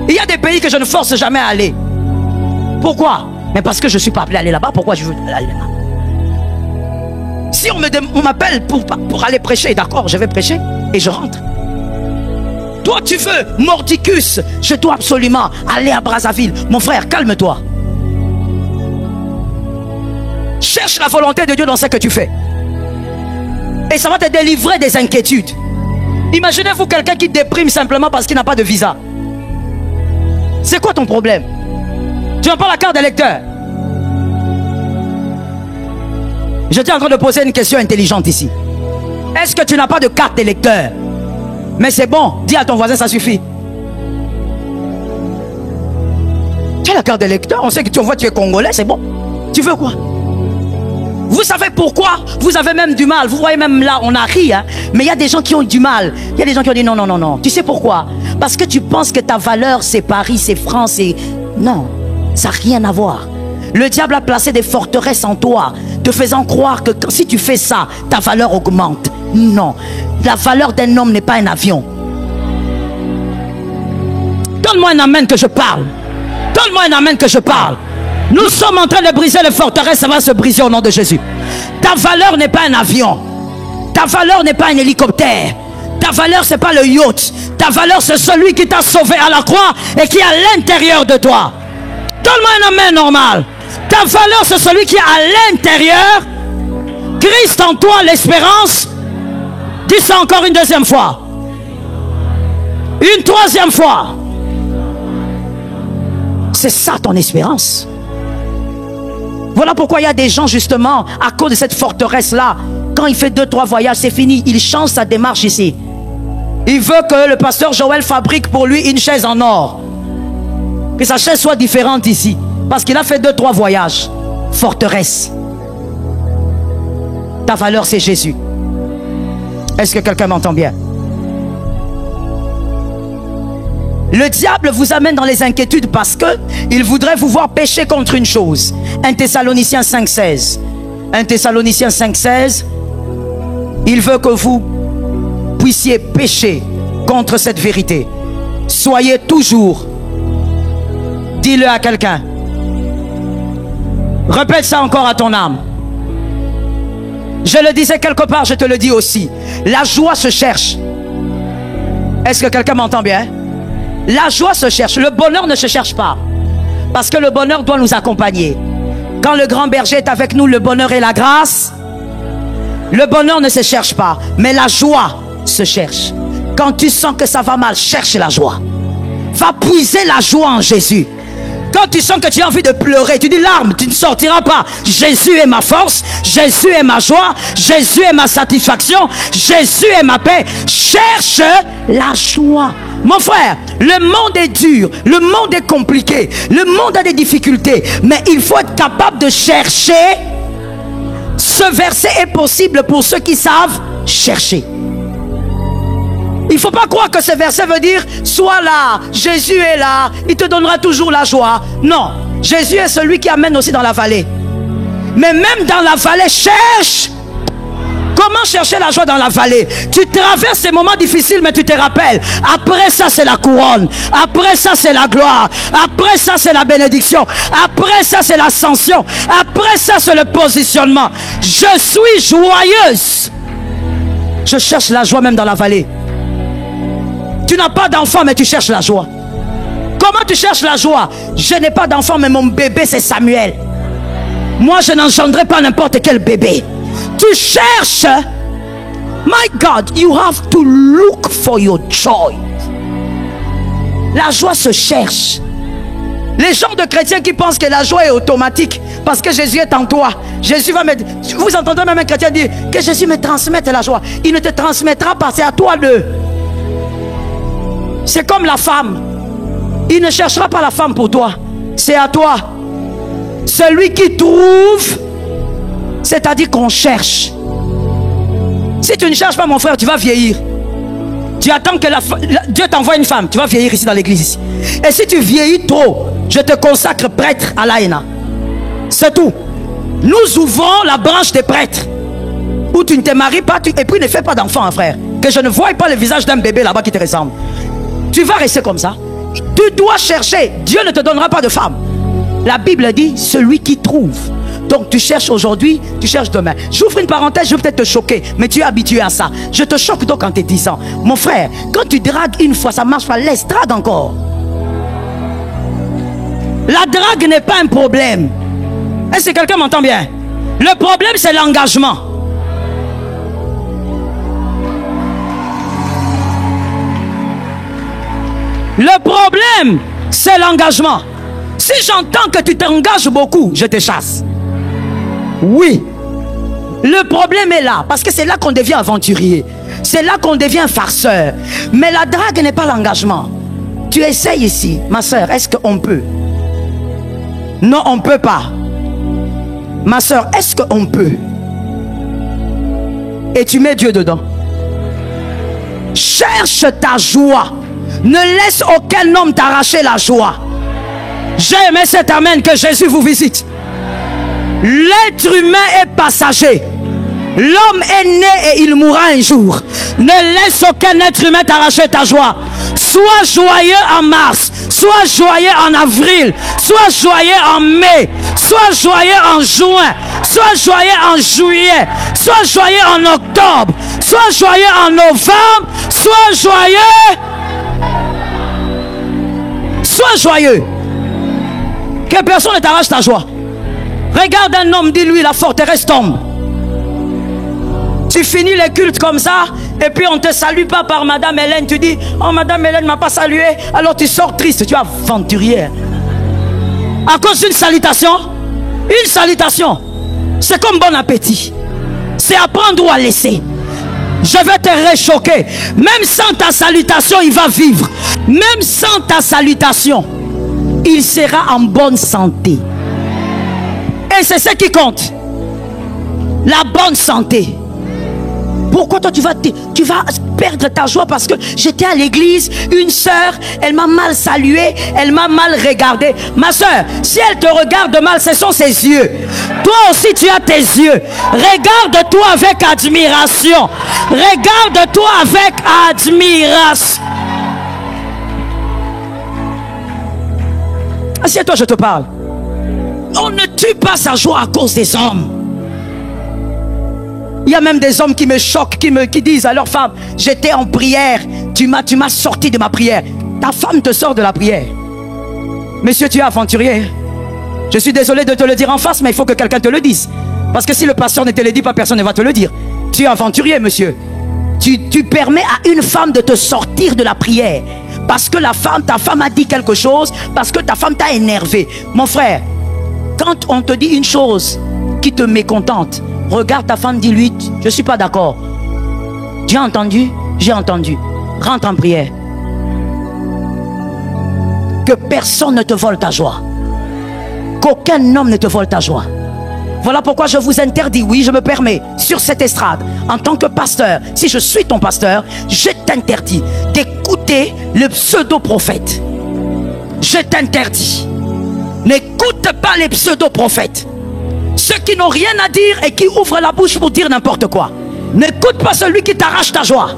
Il y a des pays que je ne force jamais à aller. Pourquoi? Mais parce que je ne suis pas appelé à aller là-bas. Pourquoi je veux aller là-bas? Si on m'appelle pour aller prêcher, d'accord, je vais prêcher et je rentre. Toi tu veux Mordicus, je dois absolument aller à Brazzaville. Mon frère, calme-toi. Cherche la volonté de Dieu dans ce que tu fais. Et ça va te délivrer des inquiétudes. Imaginez-vous quelqu'un qui déprime simplement parce qu'il n'a pas de visa. C'est quoi ton problème? Tu n'as pas la carte d'électeur. Je t'ai en train de poser une question intelligente ici. Est-ce que tu n'as pas de carte d'électeur? Mais c'est bon, dis à ton voisin, ça suffit. Tu as la carte d'électeur, on sait que tu vois, tu es congolais, c'est bon. Tu veux quoi? Vous savez pourquoi vous avez même du mal? Vous voyez même là, on a ri, hein? Mais il y a des gens qui ont du mal. Il y a des gens qui ont dit non, non, non, non. Tu sais pourquoi? Parce que tu penses que ta valeur, c'est Paris, c'est France, c'est... Non, ça n'a rien à voir. Le diable a placé des forteresses en toi, te faisant croire que si tu fais ça, ta valeur augmente. Non, la valeur d'un homme n'est pas un avion. Donne-moi un amen que je parle. Donne-moi un amen que je parle. Nous sommes en train de briser les forteresses, ça va se briser au nom de Jésus. Ta valeur n'est pas un avion. Ta valeur n'est pas un hélicoptère. Ta valeur, ce n'est pas le yacht. Ta valeur, c'est celui qui t'a sauvé à la croix et qui est à l'intérieur de toi. Donne-moi un amen normal. Ta valeur, c'est celui qui est à l'intérieur. Christ en toi, l'espérance. Dis ça encore une deuxième fois. Une troisième fois. C'est ça ton espérance. Voilà pourquoi il y a des gens justement, à cause de cette forteresse-là, quand il fait 2-3 voyages, c'est fini. Il change sa démarche ici. Il veut que le pasteur Joël fabrique pour lui une chaise en or. Que sa chaise soit différente ici. Parce qu'il a fait 2-3 voyages. Forteresse. Ta valeur, c'est Jésus. Est-ce que quelqu'un m'entend bien? Le diable vous amène dans les inquiétudes parce qu'il voudrait vous voir pécher contre une chose. 1 Thessaloniciens 5,16. 1 Thessaloniciens 5,16. Il veut que vous puissiez pécher contre cette vérité. Soyez toujours. Dis-le à quelqu'un. Répète ça encore à ton âme. Je le disais quelque part, je te le dis aussi. La joie se cherche. Est-ce que quelqu'un m'entend bien? La joie se cherche. Le bonheur ne se cherche pas. Parce que le bonheur doit nous accompagner. Quand le grand berger est avec nous, le bonheur et la grâce. Le bonheur ne se cherche pas. Mais la joie se cherche. Quand tu sens que ça va mal, cherche la joie. Va puiser la joie en Jésus. Quand tu sens que tu as envie de pleurer, tu dis larmes, tu ne sortiras pas. Jésus est ma force, Jésus est ma joie, Jésus est ma satisfaction, Jésus est ma paix. Cherche la joie. Mon frère, le monde est dur, le monde est compliqué, le monde a des difficultés, mais il faut être capable de chercher. Ce verset est possible pour ceux qui savent chercher. Il ne faut pas croire que ce verset veut dire sois là, Jésus est là, il te donnera toujours la joie. Non, Jésus est celui qui amène aussi dans la vallée. Mais même dans la vallée, cherche. Comment chercher la joie dans la vallée? Tu traverses ces moments difficiles, mais tu te rappelles. Après ça, c'est la couronne. Après ça, c'est la gloire. Après ça, c'est la bénédiction. Après ça, c'est l'ascension. Après ça, c'est le positionnement. Je suis joyeuse. Je cherche la joie même dans la vallée. Tu n'as pas d'enfant, mais tu cherches la joie. Comment tu cherches la joie? Je n'ai pas d'enfant, mais mon bébé, c'est Samuel. Moi, je n'engendrerai pas n'importe quel bébé. Tu cherches. My God, you have to look for your joy. La joie se cherche. Les gens de chrétiens qui pensent que la joie est automatique parce que Jésus est en toi. Jésus va me... Vous entendez même un chrétien dire que Jésus me transmette la joie. Il ne te transmettra pas, c'est à toi de... C'est comme la femme. Il ne cherchera pas la femme pour toi. C'est à toi. Celui qui trouve, c'est-à-dire qu'on cherche. Si tu ne cherches pas, mon frère, tu vas vieillir. Tu attends que Dieu t'envoie une femme. Tu vas vieillir ici dans l'église. Et si tu vieillis trop, je te consacre prêtre à l'AENA. C'est tout. Nous ouvrons la branche des prêtres. Où tu ne te maries pas, et puis ne fais pas d'enfant, hein, frère. Que je ne voie pas le visage d'un bébé là-bas qui te ressemble. Tu vas rester comme ça. Tu dois chercher. Dieu ne te donnera pas de femme. La Bible dit celui qui trouve. Donc tu cherches aujourd'hui, tu cherches demain. J'ouvre une parenthèse, je vais peut-être te choquer, mais tu es habitué à ça. Je te choque donc en te disant, mon frère, quand tu dragues une fois, ça marche pas, laisse, drague encore. La drague n'est pas un problème. Est-ce que quelqu'un m'entend bien? Le problème, c'est l'engagement. Le problème, c'est l'engagement. Si j'entends que tu t'engages beaucoup, je te chasse. Oui. Le problème est là, parce que c'est là qu'on devient aventurier. C'est là qu'on devient farceur. Mais la drague n'est pas l'engagement. Tu essayes ici, ma soeur, est-ce qu'on peut? Non, on ne peut pas. Ma soeur, est-ce qu'on peut? Et tu mets Dieu dedans. Cherche ta joie. Ne laisse aucun homme t'arracher la joie. J'ai aimé cet amen, que Jésus vous visite. L'être humain est passager. L'homme est né et il mourra un jour. Ne laisse aucun être humain t'arracher ta joie. Sois joyeux en mars, sois joyeux en avril, sois joyeux en mai, sois joyeux en juin, sois joyeux en juillet, sois joyeux en octobre, sois joyeux en novembre, sois joyeux. Sois joyeux. Que personne ne t'arrache ta joie. Regarde un homme, dis-lui, la forteresse tombe. Tu finis les cultes comme ça, et puis on ne te salue pas par Madame Hélène. Tu dis, oh Madame Hélène ne m'a pas salué. Alors tu sors triste, tu es aventurière. À cause d'une salutation. Une salutation, c'est comme bon appétit. C'est à prendre ou à laisser. Je vais te réchoquer. Même sans ta salutation, il va vivre. Même sans ta salutation, il sera en bonne santé. Et c'est ce qui compte. La bonne santé. Pourquoi toi tu vas perdre ta joie? Parce que j'étais à l'église, une sœur, elle m'a mal salué, elle m'a mal regardé. Ma sœur, si elle te regarde mal, ce sont ses yeux. Toi aussi tu as tes yeux. Regarde-toi avec admiration. Regarde-toi avec admiration. Assieds-toi, je te parle. On ne tue pas sa joie à cause des hommes. Il y a même des hommes qui me choquent, qui disent à leur femme, j'étais en prière, tu m'as sorti de ma prière. Ta femme te sort de la prière. Monsieur, tu es aventurier. Je suis désolé de te le dire en face, mais il faut que quelqu'un te le dise. Parce que si le pasteur ne te le dit pas, personne ne va te le dire. Tu es aventurier, monsieur. Tu permets à une femme de te sortir de la prière. Parce que ta femme a dit quelque chose, parce que ta femme t'a énervé. Mon frère, quand on te dit une chose qui te mécontente, regarde ta femme, dis-lui, je ne suis pas d'accord. Tu as entendu? J'ai entendu. Rentre en prière. Que personne ne te vole ta joie. Qu'aucun homme ne te vole ta joie. Voilà pourquoi je vous interdis, oui, je me permets, sur cette estrade, en tant que pasteur, si je suis ton pasteur, je t'interdis d'écouter le pseudo-prophète. Je t'interdis. N'écoute pas les pseudo-prophètes. Ceux qui n'ont rien à dire et qui ouvrent la bouche pour dire n'importe quoi. N'écoute pas celui qui t'arrache ta joie.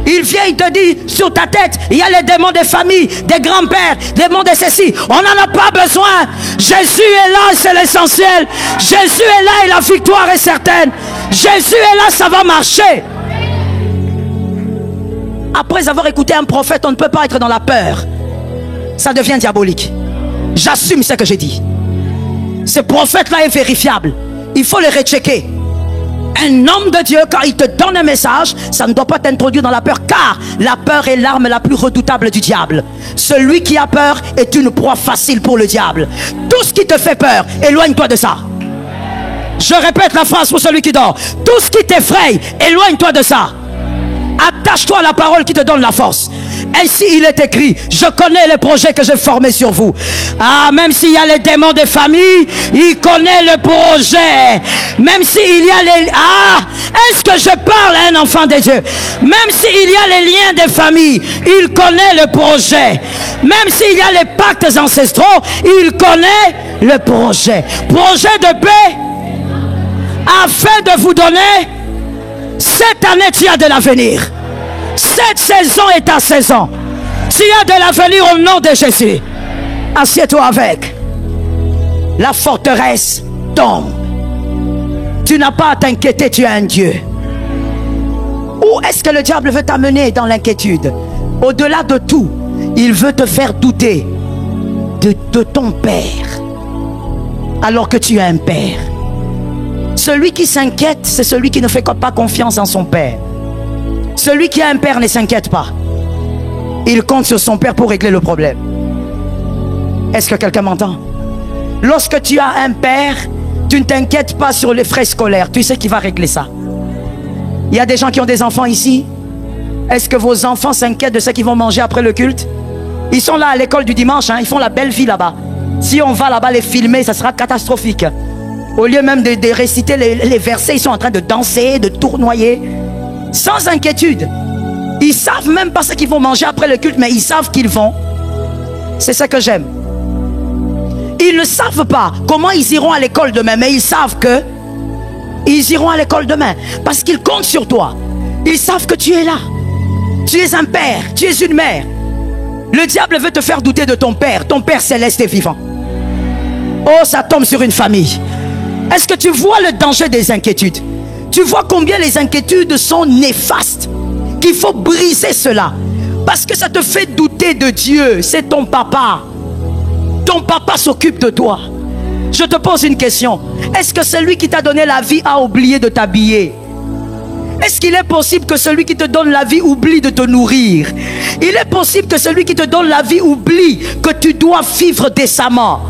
Il vient, il te dit, sur ta tête, il y a les démons des familles, des grands-pères, des démons de ceci. On n'en a pas besoin. Jésus est là, c'est l'essentiel. Jésus est là et la victoire est certaine. Jésus est là, ça va marcher. Après avoir écouté un prophète, on ne peut pas être dans la peur. Ça devient diabolique. J'assume ce que j'ai dit. Ce prophète-là est vérifiable. Il faut le rechecker. Un homme de Dieu, quand il te donne un message, ça ne doit pas t'introduire dans la peur, car la peur est l'arme la plus redoutable du diable. Celui qui a peur est une proie facile pour le diable. Tout ce qui te fait peur, éloigne-toi de ça. Je répète la phrase pour celui qui dort. Tout ce qui t'effraie, éloigne-toi de ça. Attache-toi à la parole qui te donne la force. Ainsi il est écrit, je connais les projets que j'ai formés sur vous. Ah, même s'il y a les démons des familles, il connaît le projet. Même s'il y a les... Ah, est-ce que je parle à un enfant de Dieu? Même s'il y a les liens des familles, il connaît le projet. Même s'il y a les pactes ancestraux, il connaît le projet. Projet de paix, afin de vous donner... Cette année, tu as de l'avenir. Cette saison est ta saison. Tu as de l'avenir au nom de Jésus. Assieds-toi avec. La forteresse tombe. Tu n'as pas à t'inquiéter, tu as un Dieu. Où est-ce que le diable veut t'amener dans l'inquiétude? Au-delà de tout, il veut te faire douter de ton père, alors que tu as un père. Celui qui s'inquiète, c'est celui qui ne fait pas confiance en son père. Celui qui a un père ne s'inquiète pas. Il compte sur son père pour régler le problème. Est-ce que quelqu'un m'entend? Lorsque tu as un père, tu ne t'inquiètes pas sur les frais scolaires. Tu sais qu'il va régler ça. Il y a des gens qui ont des enfants ici. Est-ce que vos enfants s'inquiètent de ce qu'ils vont manger après le culte? Ils sont là à l'école du dimanche, hein, ils font la belle vie là-bas. Si on va là-bas les filmer, ça sera catastrophique. Au lieu même de réciter les versets, ils sont en train de danser, de tournoyer. Sans inquiétude. Ils savent même pas ce qu'ils vont manger après le culte, mais ils savent qu'ils vont. C'est ça que j'aime. Ils ne savent pas comment ils iront à l'école demain, mais ils savent que ils iront à l'école demain parce qu'ils comptent sur toi. Ils savent que tu es là. Tu es un père, tu es une mère. Le diable veut te faire douter de ton père céleste et vivant. Oh, ça tombe sur une famille. Est-ce que tu vois le danger des inquiétudes? Tu vois combien les inquiétudes sont néfastes, qu'il faut briser cela, parce que ça te fait douter de Dieu. C'est ton papa. Ton papa s'occupe de toi. Je te pose une question. Est-ce que celui qui t'a donné la vie a oublié de t'habiller? Est-ce qu'il est possible que celui qui te donne la vie oublie de te nourrir? Il est possible que celui qui te donne la vie oublie que tu dois vivre décemment?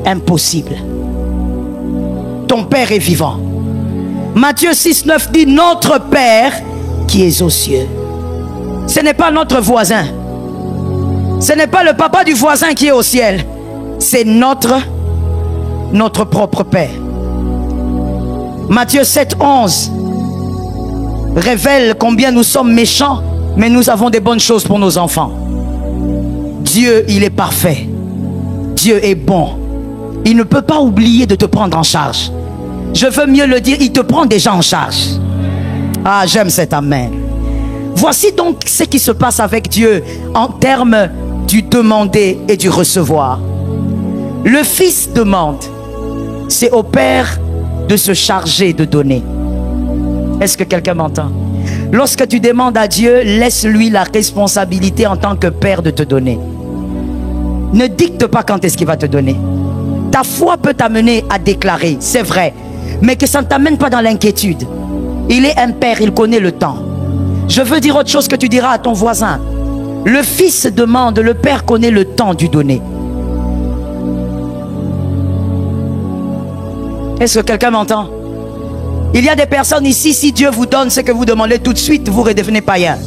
Impossible. Ton Père est vivant. Matthieu 6, 9 dit: notre Père qui est aux cieux. Ce n'est pas notre voisin. Ce n'est pas le papa du voisin qui est au ciel. C'est notre propre Père. Matthieu 7, 11 révèle combien nous sommes méchants, mais nous avons des bonnes choses pour nos enfants. Dieu, il est parfait. Dieu est bon. Il ne peut pas oublier de te prendre en charge. Je veux mieux le dire, il te prend déjà en charge. Ah, j'aime cet amen. Voici donc ce qui se passe avec Dieu en termes du demander et du recevoir. Le Fils demande. C'est au Père de se charger de donner. Est-ce que quelqu'un m'entend? Lorsque tu demandes à Dieu, laisse-lui la responsabilité en tant que Père de te donner. Ne dicte pas quand est-ce qu'il va te donner. Ta foi peut t'amener à déclarer, c'est vrai, mais que ça ne t'amène pas dans l'inquiétude. Il est un Père, il connaît le temps. Je veux dire autre chose que tu diras à ton voisin. Le Fils demande, le Père connaît le temps du donner. Est-ce que quelqu'un m'entend? Il y a des personnes ici, si Dieu vous donne ce que vous demandez tout de suite, vous redevenez païen.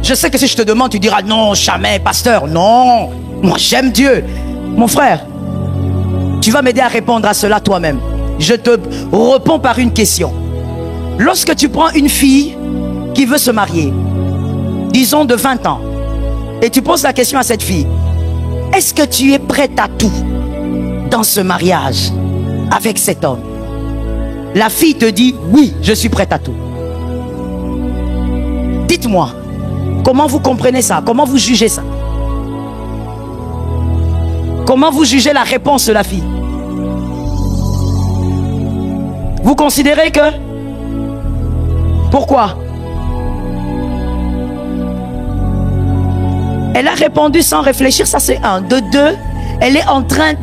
Je sais que si je te demande, tu diras non, jamais, pasteur. Non, moi j'aime Dieu. Mon frère, tu vas m'aider à répondre à cela toi-même. Je te réponds par une question. Lorsque tu prends une fille qui veut se marier, disons de 20 ans, et tu poses la question à cette fille: est-ce que tu es prête à tout dans ce mariage avec cet homme? La fille te dit: oui, je suis prête à tout. Dites-moi, comment vous comprenez ça? Comment vous jugez ça? Comment vous jugez la réponse de la fille? Vous considérez que... Pourquoi? Elle a répondu sans réfléchir, ça c'est un. De deux, elle est en train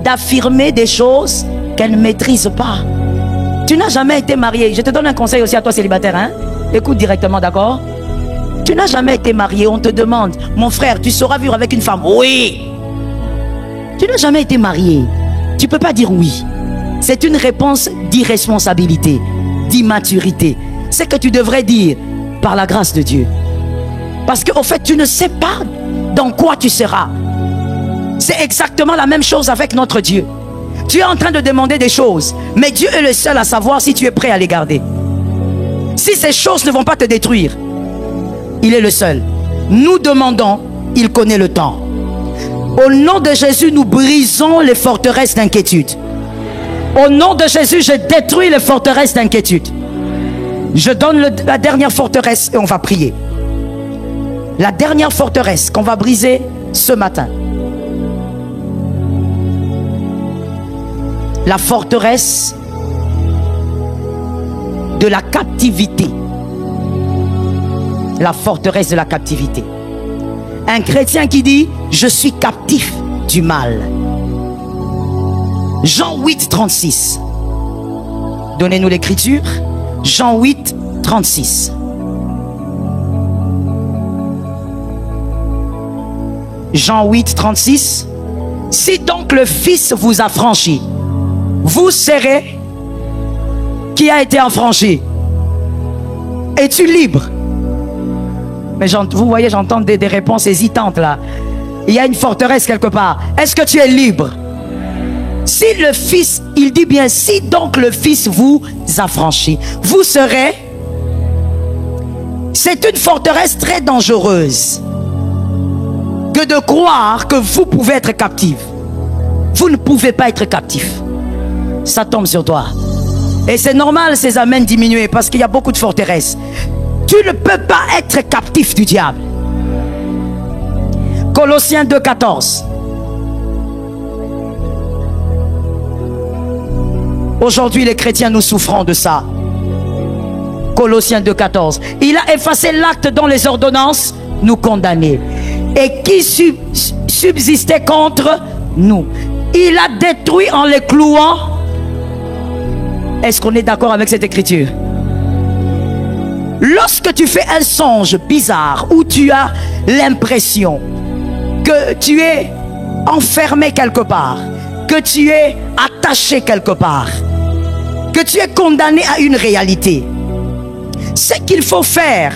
d'affirmer des choses qu'elle ne maîtrise pas. Tu n'as jamais été marié. Je te donne un conseil aussi à toi célibataire, hein? Écoute directement, d'accord? Tu n'as jamais été marié. On te demande: mon frère, tu sauras vivre avec une femme? Oui. Tu n'as jamais été marié. Tu ne peux pas dire oui. C'est une réponse d'irresponsabilité, d'immaturité. C'est que tu devrais dire: par la grâce de Dieu. Parce qu'au fait, tu ne sais pas dans quoi tu seras. C'est exactement la même chose avec notre Dieu. Tu es en train de demander des choses, mais Dieu est le seul à savoir si tu es prêt à les garder. Si ces choses ne vont pas te détruire, il est le seul. Nous demandons, il connaît le temps. Au nom de Jésus, nous brisons les forteresses d'inquiétude. Au nom de Jésus, je détruis les forteresses d'inquiétude. Je donne la dernière forteresse et on va prier. La dernière forteresse qu'on va briser ce matin. La forteresse de la captivité. La forteresse de la captivité. Un chrétien qui dit: je suis captif du mal. Jean 8, 36. Donnez-nous l'écriture. Jean 8, 36. Jean 8, 36. Si donc le Fils vous a franchi, vous serez... Qui a été affranchi? Es-tu libre? Mais vous voyez, j'entends des réponses hésitantes là. Il y a une forteresse quelque part. Est-ce que tu es libre? Si le Fils, il dit bien, si donc le Fils vous a franchi, vous serez... C'est une forteresse très dangereuse. Que que de croire que vous pouvez être captif. Vous ne pouvez pas être captif. Ça tombe sur toi. Et c'est normal ces amens diminuer parce qu'il y a beaucoup de forteresses. Tu ne peux pas être captif du diable. Colossiens 2,14. Aujourd'hui, les chrétiens, nous souffrons de ça. Colossiens 2,14. Il a effacé l'acte dont les ordonnances nous condamnaient et qui subsistait contre nous. Il a détruit en les clouant. Est-ce qu'on est d'accord avec cette écriture? Lorsque tu fais un songe bizarre où tu as l'impression que tu es enfermé quelque part, que tu es attaché quelque part, que tu es condamné à une réalité, ce qu'il faut faire,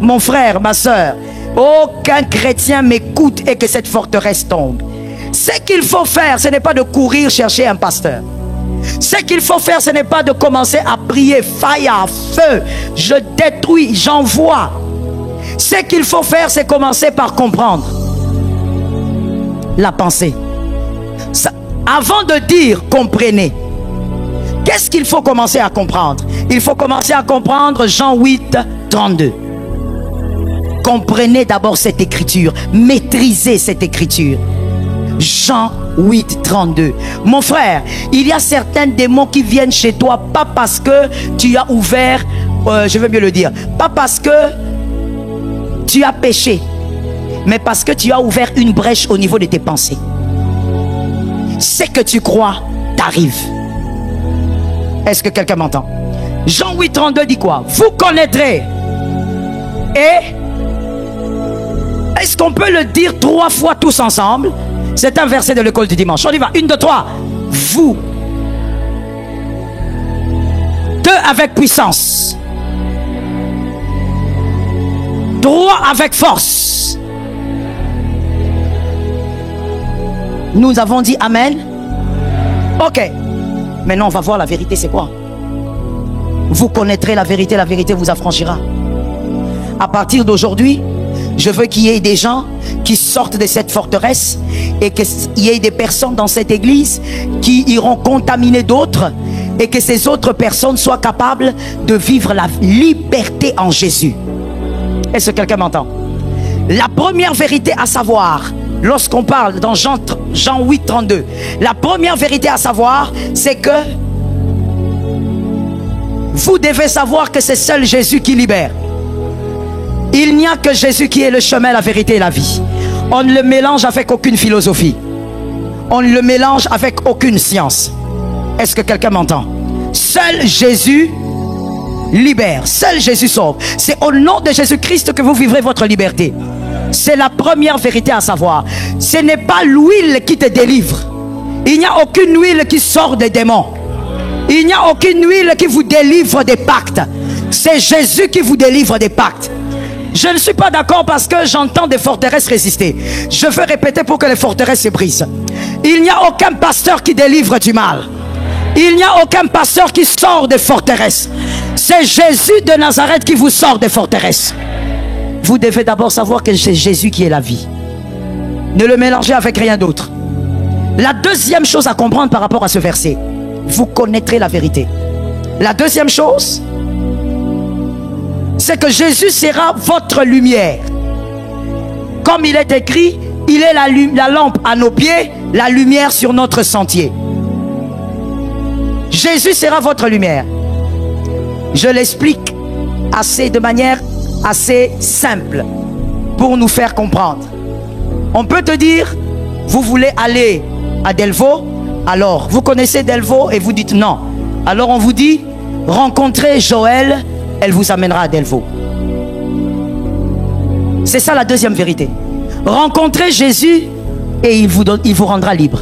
mon frère, ma soeur, aucun chrétien m'écoute et que cette forteresse tombe. Ce qu'il faut faire, ce n'est pas de courir chercher un pasteur. Ce qu'il faut faire, ce n'est pas de commencer à prier fire, feu, je détruis, j'envoie. Ce qu'il faut faire, c'est commencer par comprendre la pensée. Ça, avant de dire comprenez, qu'est-ce qu'il faut commencer à comprendre? Il faut commencer à comprendre Jean 8, 32. Comprenez d'abord cette écriture, maîtrisez cette écriture. Jean 8, 32. Mon frère, il y a certains démons qui viennent chez toi, pas parce que tu as ouvert, je veux mieux le dire, pas parce que tu as péché, mais parce que tu as ouvert une brèche au niveau de tes pensées. Ce que tu crois t'arrive. Est-ce que quelqu'un m'entend? Jean 8, 32 dit quoi? Vous connaîtrez. Et est-ce qu'on peut le dire 3 fois tous ensemble? C'est un verset de l'école du dimanche. On y va. 1, 2, 3. Vous. 2 avec puissance. 3 avec force. Nous avons dit Amen. Ok. Maintenant, on va voir la vérité, c'est quoi? Vous connaîtrez la vérité vous affranchira. À partir d'aujourd'hui, je veux qu'il y ait des gens qui sortent de cette forteresse et qu'il y ait des personnes dans cette église qui iront contaminer d'autres et que ces autres personnes soient capables de vivre la liberté en Jésus. Est-ce que quelqu'un m'entend? La première vérité à savoir, lorsqu'on parle dans Jean 8, 32, la première vérité à savoir, c'est que vous devez savoir que c'est seul Jésus qui libère. Il n'y a que Jésus qui est le chemin, la vérité et la vie. On ne le mélange avec aucune philosophie. On ne le mélange avec aucune science. Est-ce que quelqu'un m'entend? Seul Jésus libère. Seul Jésus sauve. C'est au nom de Jésus-Christ que vous vivrez votre liberté. C'est la première vérité à savoir. Ce n'est pas l'huile qui te délivre. Il n'y a aucune huile qui sort des démons. Il n'y a aucune huile qui vous délivre des pactes. C'est Jésus qui vous délivre des pactes. Je ne suis pas d'accord parce que j'entends des forteresses résister. Je veux répéter pour que les forteresses se brisent. Il n'y a aucun pasteur qui délivre du mal. Il n'y a aucun pasteur qui sort des forteresses. C'est Jésus de Nazareth qui vous sort des forteresses. Vous devez d'abord savoir que c'est Jésus qui est la vie. Ne le mélangez avec rien d'autre. La deuxième chose à comprendre par rapport à ce verset, vous connaîtrez la vérité. La deuxième chose, c'est que Jésus sera votre lumière. Comme il est écrit, il est la lampe à nos pieds, la lumière sur notre sentier. Jésus sera votre lumière. Je l'explique de manière assez simple pour nous faire comprendre. On peut te dire, vous voulez aller à Delvaux, alors vous connaissez Delvaux et vous dites non. Alors on vous dit, rencontrez Joël, elle vous amènera à Delvaux. C'est ça la deuxième vérité. Rencontrez Jésus et il vous rendra libre.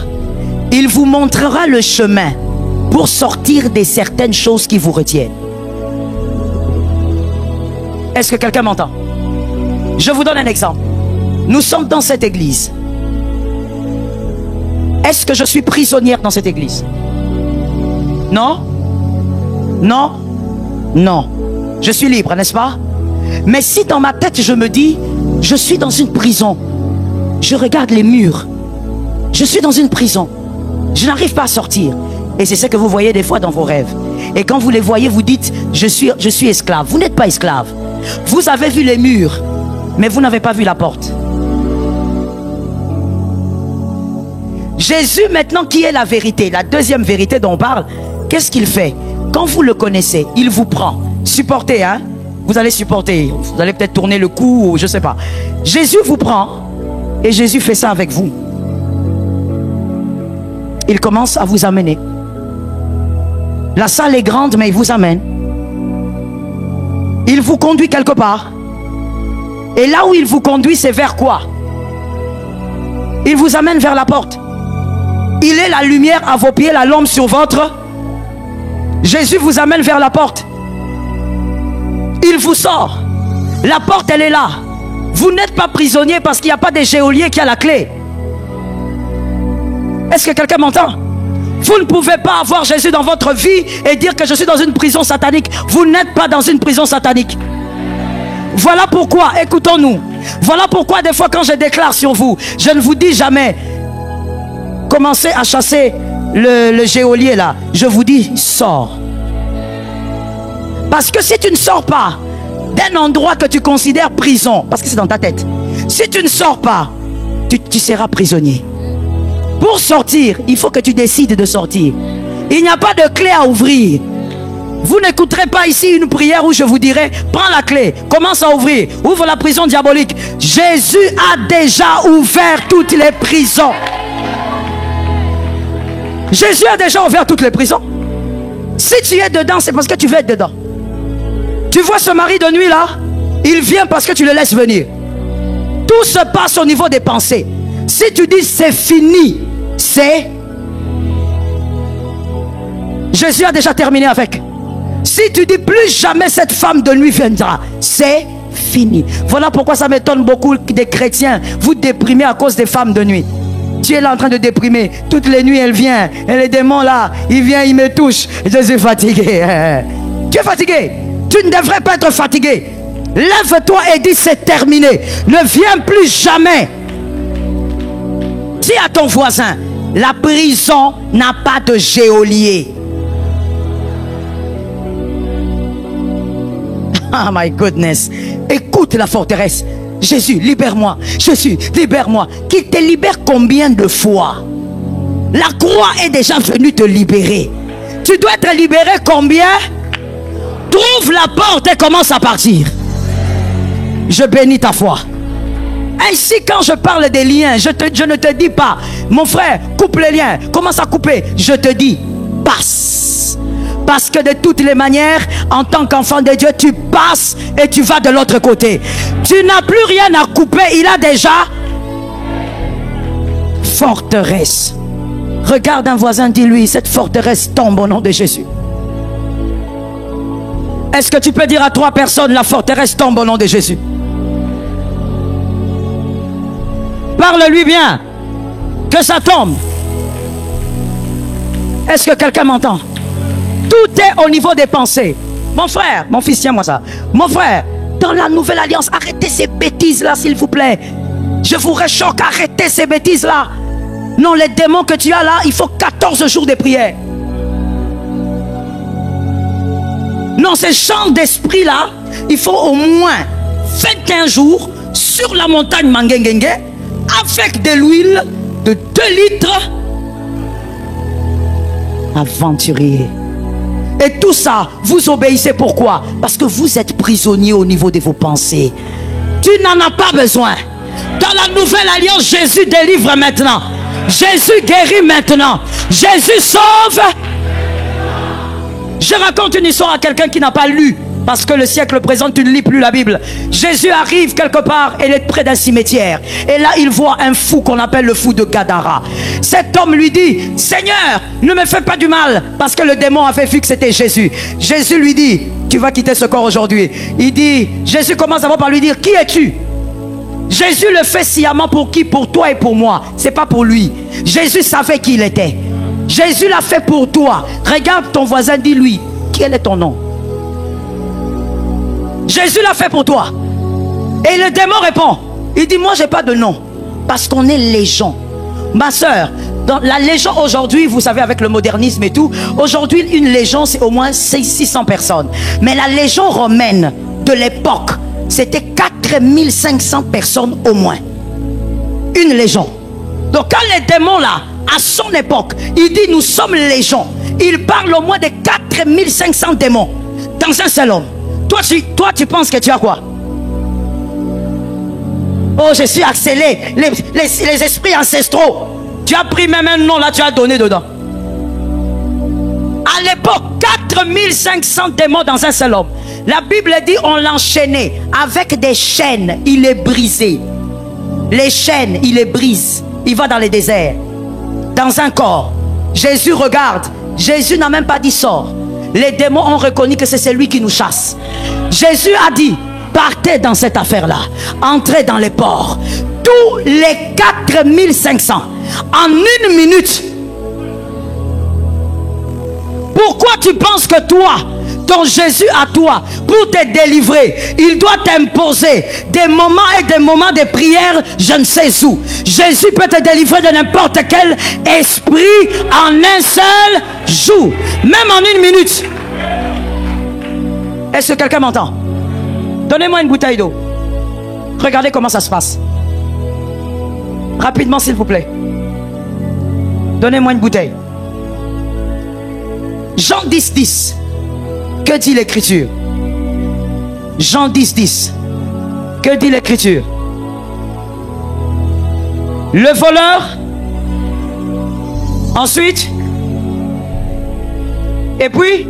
Il vous montrera le chemin pour sortir de certaines choses qui vous retiennent. Est-ce que quelqu'un m'entend? Je vous donne un exemple. Nous sommes dans cette église. Est-ce que je suis prisonnière dans cette église? Non? Non? Non. Je suis libre, n'est-ce pas? Mais si dans ma tête je me dis, je suis dans une prison, je regarde les murs. Je suis dans une prison. Je n'arrive pas à sortir. Et c'est ce que vous voyez des fois dans vos rêves. Et quand vous les voyez, vous dites, je suis esclave. Vous n'êtes pas esclave. Vous avez vu les murs, mais vous n'avez pas vu la porte. Jésus, maintenant, qui est la vérité, la deuxième vérité dont on parle, qu'est-ce qu'il fait? Quand vous le connaissez, il vous prend. Supportez, hein? Vous allez supporter. Vous allez peut-être tourner le cou, ou je ne sais pas. Jésus vous prend et Jésus fait ça avec vous. Il commence à vous amener. La salle est grande, mais il vous amène. Il vous conduit quelque part. Et là où il vous conduit, c'est vers quoi? Il vous amène vers la porte. Il est la lumière à vos pieds, la lampe sur votre. Jésus vous amène vers la porte. Il vous sort. La porte, elle est là. Vous n'êtes pas prisonnier parce qu'il n'y a pas des geôliers qui a la clé. Est-ce que quelqu'un m'entend? Vous ne pouvez pas avoir Jésus dans votre vie et dire que je suis dans une prison satanique. Vous n'êtes pas dans une prison satanique. Voilà pourquoi, écoutons-nous. Voilà pourquoi des fois quand je déclare sur vous, je ne vous dis jamais commencez à chasser le geôlier là. Je vous dis sors. Parce que si tu ne sors pas d'un endroit que tu considères prison, parce que c'est dans ta tête, si tu ne sors pas, tu seras prisonnier. Pour sortir, il faut que tu décides de sortir. Il n'y a pas de clé à ouvrir. Vous n'écouterez pas ici une prière où je vous dirai prends la clé, commence à ouvrir, ouvre la prison diabolique. Jésus a déjà ouvert toutes les prisons. Jésus a déjà ouvert toutes les prisons. Si tu es dedans, c'est parce que tu veux être dedans. Tu vois ce mari de nuit là, il vient parce que tu le laisses venir. Tout se passe au niveau des pensées. Si tu dis c'est fini, c'est... Jésus a déjà terminé avec. Si tu dis plus jamais cette femme de nuit viendra, c'est fini. Voilà pourquoi ça m'étonne beaucoup des chrétiens. Vous déprimez à cause des femmes de nuit. Tu es là en train de déprimer. Toutes les nuits elle vient. Et les démons là, il vient, il me touche. Je suis fatigué. Tu es fatigué. Tu ne devrais pas être fatigué. Lève-toi et dis c'est terminé. Ne viens plus jamais. Dis à ton voisin, la prison n'a pas de geôlier. Oh my goodness. Écoute la forteresse. Jésus, libère-moi. Jésus, libère-moi. Qu'il te libère combien de fois? La croix est déjà venue te libérer. Tu dois être libéré combien? Trouve la porte et commence à partir. Je bénis ta foi. Ainsi, quand je parle des liens, je ne te dis pas, mon frère, coupe les liens, commence à couper. Je te dis, passe. Parce que de toutes les manières, en tant qu'enfant de Dieu, tu passes et tu vas de l'autre côté. Tu n'as plus rien à couper, il a déjà forteresse. Regarde un voisin, dis-lui, cette forteresse tombe au nom de Jésus. Est-ce que tu peux dire à 3 personnes, la forteresse tombe au nom de Jésus? Parle-lui bien. Que ça tombe. Est-ce que quelqu'un m'entend? Tout est au niveau des pensées. Mon frère, mon fils, tiens-moi ça. Mon frère, dans la nouvelle alliance, arrêtez ces bêtises-là, s'il vous plaît. Je vous réchoque, arrêtez ces bêtises-là. Non, les démons que tu as là, il faut 14 jours de prière. Non, ces champs d'esprit-là, il faut au moins 21 jours sur la montagne Mangengengue avec de l'huile de 2 litres aventurier. Et tout ça, vous obéissez pourquoi? Parce que vous êtes prisonnier au niveau de vos pensées. Tu n'en as pas besoin. Dans la nouvelle alliance, Jésus délivre maintenant. Jésus guérit maintenant. Jésus sauve. Je raconte une histoire à quelqu'un qui n'a pas lu. Parce que le siècle présent, tu ne lis plus la Bible. Jésus arrive quelque part, il est près d'un cimetière. Et là, il voit un fou qu'on appelle le fou de Gadara. Cet homme lui dit, Seigneur, ne me fais pas du mal. Parce que le démon avait vu que c'était Jésus. Jésus lui dit, tu vas quitter ce corps aujourd'hui. Il dit, Jésus commence d'abord par lui dire, qui es-tu? Jésus le fait sciemment pour qui? Pour toi et pour moi. C'est pas pour lui. Jésus savait qui il était. Jésus l'a fait pour toi. Regarde ton voisin, dis-lui, quel est ton nom? Jésus l'a fait pour toi. Et le démon répond. Il dit, moi j'ai pas de nom. Parce qu'on est légion. Ma soeur, dans la légion aujourd'hui, vous savez, avec le modernisme et tout, aujourd'hui, une légion, c'est au moins 600 personnes. Mais la légion romaine de l'époque, c'était 4500 personnes au moins. Une légion. Donc quand les démons là, à son époque, il dit nous sommes légion, il parle au moins de 4500 démons dans un seul homme. Toi tu penses que tu as quoi? Oh, je suis accéléré. Les esprits ancestraux. Tu as pris même un nom là, tu as donné dedans. À l'époque, 4500 démons dans un seul homme. La Bible dit on l'enchaînait avec des chaînes, il les brisait. Les chaînes, il les brise. Il va dans les déserts, dans un corps. Jésus regarde. Jésus n'a même pas dit sort. Les démons ont reconnu que c'est celui qui nous chasse. Jésus a dit partez dans cette affaire-là. Entrez dans les ports. Tous les 4500 en une minute. Pourquoi tu penses que toi, ton Jésus à toi, pour te délivrer, il doit t'imposer des moments et des moments de prière, je ne sais où. Jésus peut te délivrer de n'importe quel esprit en un seul jour, même en une minute. Est-ce que quelqu'un m'entend? Donnez-moi une bouteille d'eau. Regardez comment ça se passe. Rapidement, s'il vous plaît. Donnez-moi une bouteille. Jean 10, 10. Que dit l'écriture? Jean 10, 10. Que dit l'écriture? Le voleur. Ensuite. Et puis.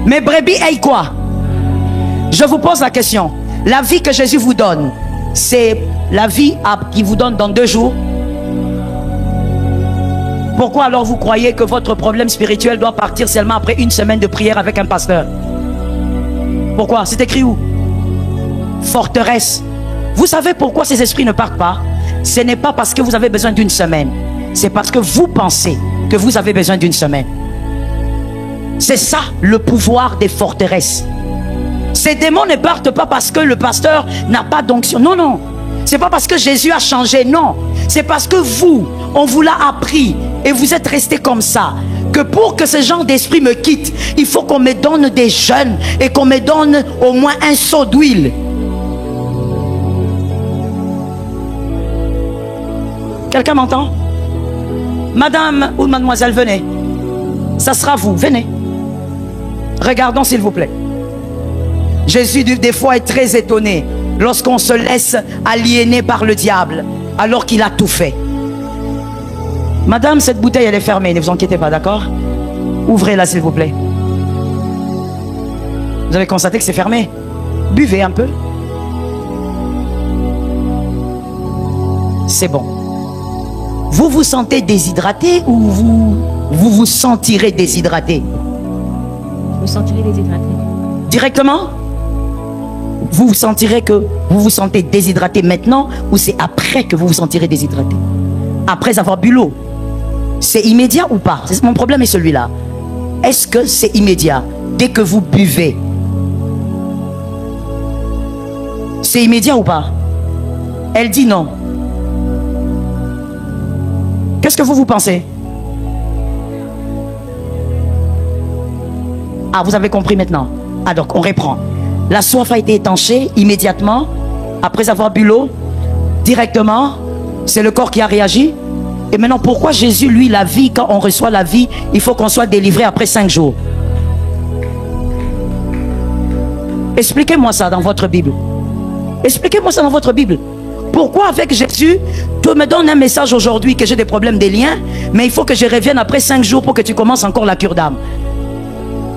Mes brebis aient quoi? Je vous pose la question. La vie que Jésus vous donne, c'est la vie qu'il vous donne dans 2 jours? Pourquoi alors vous croyez que votre problème spirituel doit partir seulement après 1 semaine de prière avec un pasteur? Pourquoi? C'est écrit où? Forteresse. Vous savez pourquoi ces esprits ne partent pas? Ce n'est pas parce que vous avez besoin d'1 semaine. C'est parce que vous pensez que vous avez besoin d'1 semaine. C'est ça le pouvoir des forteresses. Ces démons ne partent pas parce que le pasteur n'a pas d'onction. Non, non. C'est pas parce que Jésus a changé. Non. C'est parce que vous, on vous l'a appris et vous êtes resté comme ça. Que pour que ce genre d'esprit me quitte, il faut qu'on me donne des jeûnes et qu'on me donne au moins un seau d'huile. Quelqu'un m'entend? Madame ou mademoiselle, venez. Ça sera vous, venez. Regardons s'il vous plaît. Jésus des fois est très étonné lorsqu'on se laisse aliéner par le diable alors qu'il a tout fait. Madame, cette bouteille elle est fermée, ne vous inquiétez pas, d'accord? Ouvrez-la s'il vous plaît. Vous avez constaté que c'est fermé? Buvez un peu. C'est bon. Vous vous sentez déshydraté ou vous vous sentirez déshydraté? Vous sentirez déshydraté. Directement? Vous vous sentirez que vous vous sentez déshydraté maintenant ou c'est après que vous vous sentirez déshydraté? Après avoir bu l'eau? C'est immédiat ou pas? Mon problème est celui-là. Est-ce que c'est immédiat? Dès que vous buvez, c'est immédiat ou pas? Elle dit non. Qu'est-ce que vous pensez? Ah, vous avez compris maintenant. Ah, donc on reprend. La soif a été étanchée immédiatement, après avoir bu l'eau, directement. C'est le corps qui a réagi. Et maintenant, pourquoi Jésus, lui, la vie, quand on reçoit la vie, il faut qu'on soit délivré après 5 jours? Expliquez-moi ça dans votre Bible. Expliquez-moi ça dans votre Bible. Pourquoi avec Jésus, tu me donnes un message aujourd'hui que j'ai des problèmes des liens, mais il faut que je revienne après 5 jours pour que tu commences encore la cure d'âme?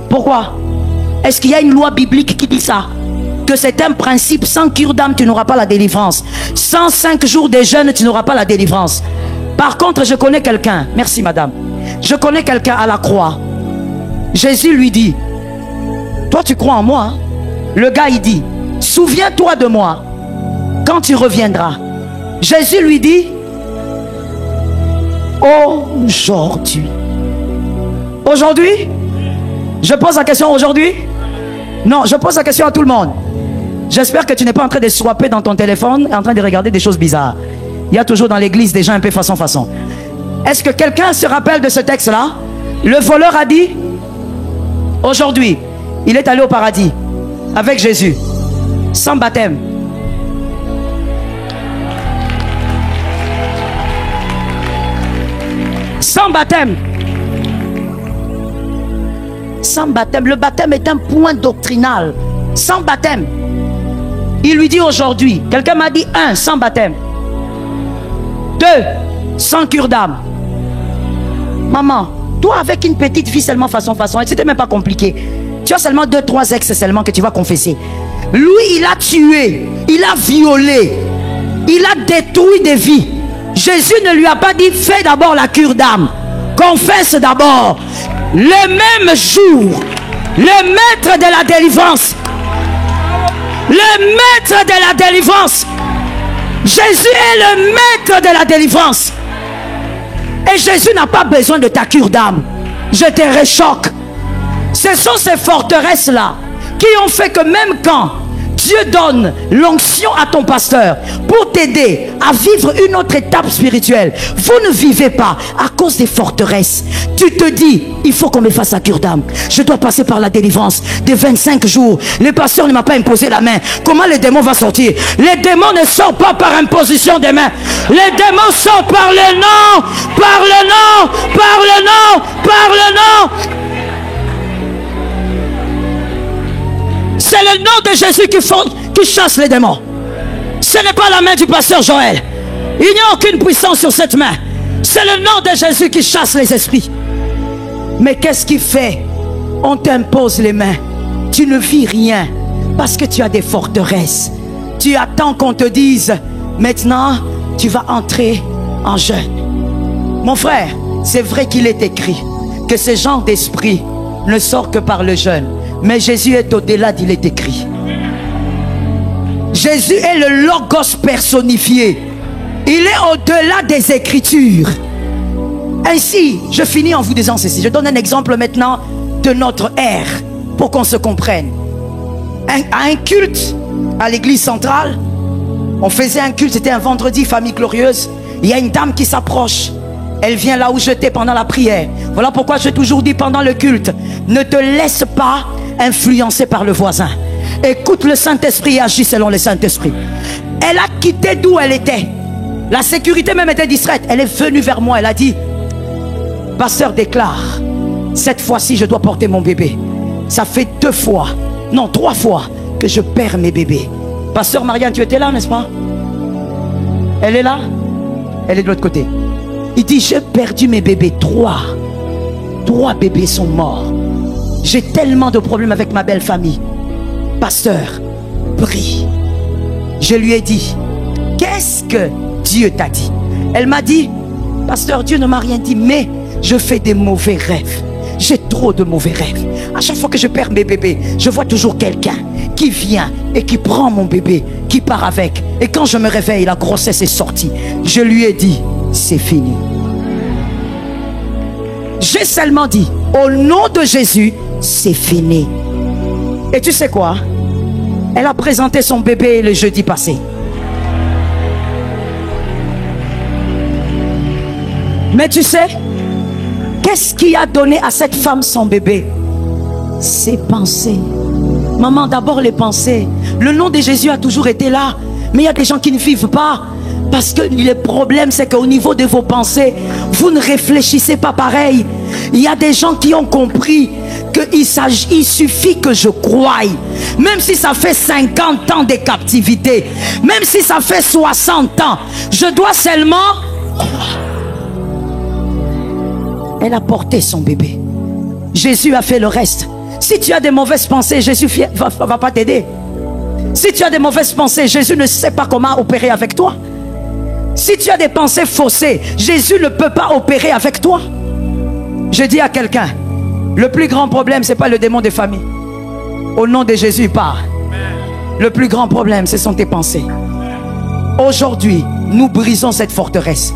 Pourquoi? Est-ce qu'il y a une loi biblique qui dit ça? Que c'est un principe, sans cure d'âme, tu n'auras pas la délivrance. Sans 5 jours de jeûne, tu n'auras pas la délivrance. Par contre, je connais quelqu'un, merci madame, je connais quelqu'un à la croix. Jésus lui dit, toi tu crois en moi, hein? Le gars il dit, souviens-toi de moi quand tu reviendras. Jésus lui dit, aujourd'hui. Aujourd'hui? Je pose la question aujourd'hui? Non, je pose la question à tout le monde. J'espère que tu n'es pas en train de swapper dans ton téléphone et en train de regarder des choses bizarres. Il y a toujours dans l'église des gens un peu façon. Est-ce que quelqu'un se rappelle de ce texte-là? Le voleur a dit, aujourd'hui, il est allé au paradis avec Jésus, sans baptême. Sans baptême. Sans baptême. Le baptême est un point doctrinal. Sans baptême. Il lui dit aujourd'hui, quelqu'un m'a dit 1, sans baptême. 2, sans cure d'âme. Maman, toi avec une petite fille seulement façon, et c'était même pas compliqué. Tu as seulement 2, 3 ex seulement que tu vas confesser. Lui, il a tué, il a violé, il a détruit des vies. Jésus ne lui a pas dit, fais d'abord la cure d'âme. Confesse d'abord. Le même jour, le maître de la délivrance, Jésus est le maître de la délivrance. Et Jésus n'a pas besoin de ta cure d'âme. Je te réchoque. Ce sont ces forteresses-là qui ont fait que même quand Dieu donne l'onction à ton pasteur pour t'aider à vivre une autre étape spirituelle, vous ne vivez pas à cause des forteresses. Tu te dis, il faut qu'on me fasse la cure d'âme. Je dois passer par la délivrance de 25 jours. Le pasteur ne m'a pas imposé la main. Comment les démons vont sortir? Les démons ne sortent pas par imposition des mains. Les démons sortent par le nom, par le nom, par le nom, par le nom. C'est le nom de Jésus qui chasse les démons. Ce n'est pas la main du pasteur Joël. Il n'y a aucune puissance sur cette main. C'est le nom de Jésus qui chasse les esprits. Mais qu'est-ce qui fait? On t'impose les mains. Tu ne vis rien parce que tu as des forteresses. Tu attends qu'on te dise, maintenant tu vas entrer en jeûne. Mon frère, c'est vrai qu'il est écrit que ce genre d'esprit ne sort que par le jeûne. Mais Jésus est au-delà d'il est écrit. Jésus est le Logos personnifié. Il est au-delà des Écritures. Ainsi, je finis en vous disant ceci. Je donne un exemple maintenant de notre ère pour qu'on se comprenne. À un culte à l'église centrale, on faisait un culte, c'était un vendredi, famille glorieuse. Il y a une dame qui s'approche. Elle vient là où j'étais pendant la prière. Voilà pourquoi j'ai toujours dit pendant le culte, ne te laisse pas influencé par le voisin. Écoute le Saint-Esprit et agis selon le Saint-Esprit. Elle a quitté d'où elle était. La sécurité même était distraite. Elle est venue vers moi. Elle a dit, pasteur déclare, cette fois-ci je dois porter mon bébé. Ça fait 2 fois, non 3 fois que je perds mes bébés. Pasteur Marianne, tu étais là, n'est-ce pas? Elle est là. Elle est de l'autre côté. Il dit, j'ai perdu mes bébés. 3 bébés sont morts. J'ai tellement de problèmes avec ma belle famille. Pasteur, prie. Je lui ai dit, qu'est-ce que Dieu t'a dit? Elle m'a dit, pasteur, Dieu ne m'a rien dit, mais je fais des mauvais rêves. J'ai trop de mauvais rêves. À chaque fois que je perds mes bébés, je vois toujours quelqu'un qui vient et qui prend mon bébé, qui part avec. Et quand je me réveille, la grossesse est sortie. Je lui ai dit, c'est fini. J'ai seulement dit, au nom de Jésus, c'est fini. Et tu sais quoi? Elle a présenté son bébé le jeudi passé. Mais tu sais, qu'est-ce qui a donné à cette femme son bébé? Ses pensées. Maman, d'abord les pensées. Le nom de Jésus a toujours été là. Mais il y a des gens qui ne vivent pas. Parce que le problème, c'est qu'au niveau de vos pensées, vous ne réfléchissez pas pareil. Il y a des gens qui ont compris qu'il suffit que je croie. Même si ça fait 50 ans de captivité, même si ça fait 60 ans, je dois seulement croire. Elle a porté son bébé. Jésus a fait le reste. Si tu as des mauvaises pensées, Jésus va pas t'aider. Si tu as des mauvaises pensées, Jésus ne sait pas comment opérer avec toi. Si tu as des pensées faussées, Jésus ne peut pas opérer avec toi. Je dis à quelqu'un, le plus grand problème, ce n'est pas le démon des familles. Au nom de Jésus, il part. Le plus grand problème, ce sont tes pensées. Aujourd'hui, nous brisons cette forteresse.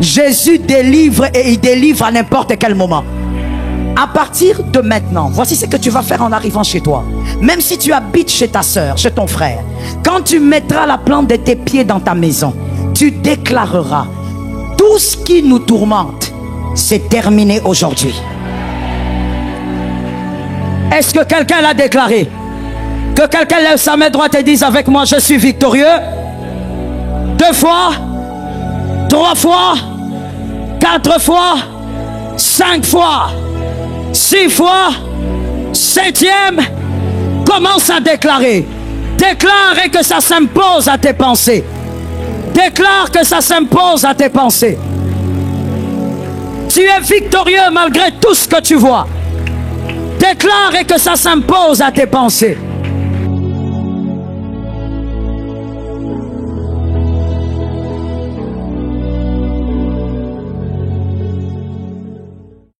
Jésus délivre et il délivre à n'importe quel moment. À partir de maintenant, voici ce que tu vas faire en arrivant chez toi. Même si tu habites chez ta soeur, chez ton frère, quand tu mettras la plante de tes pieds dans ta maison, tu déclareras: tout ce qui nous tourmente, c'est terminé aujourd'hui. Est-ce que quelqu'un l'a déclaré? Que quelqu'un lève sa main droite et dise avec moi: je suis victorieux. 2 fois, 3 fois, 4 fois, 5 fois, 6 fois, 7e. Commence à déclarer. Déclare et que ça s'impose à tes pensées. Déclare que ça s'impose à tes pensées. Tu es victorieux malgré tout ce que tu vois. Déclare et que ça s'impose à tes pensées.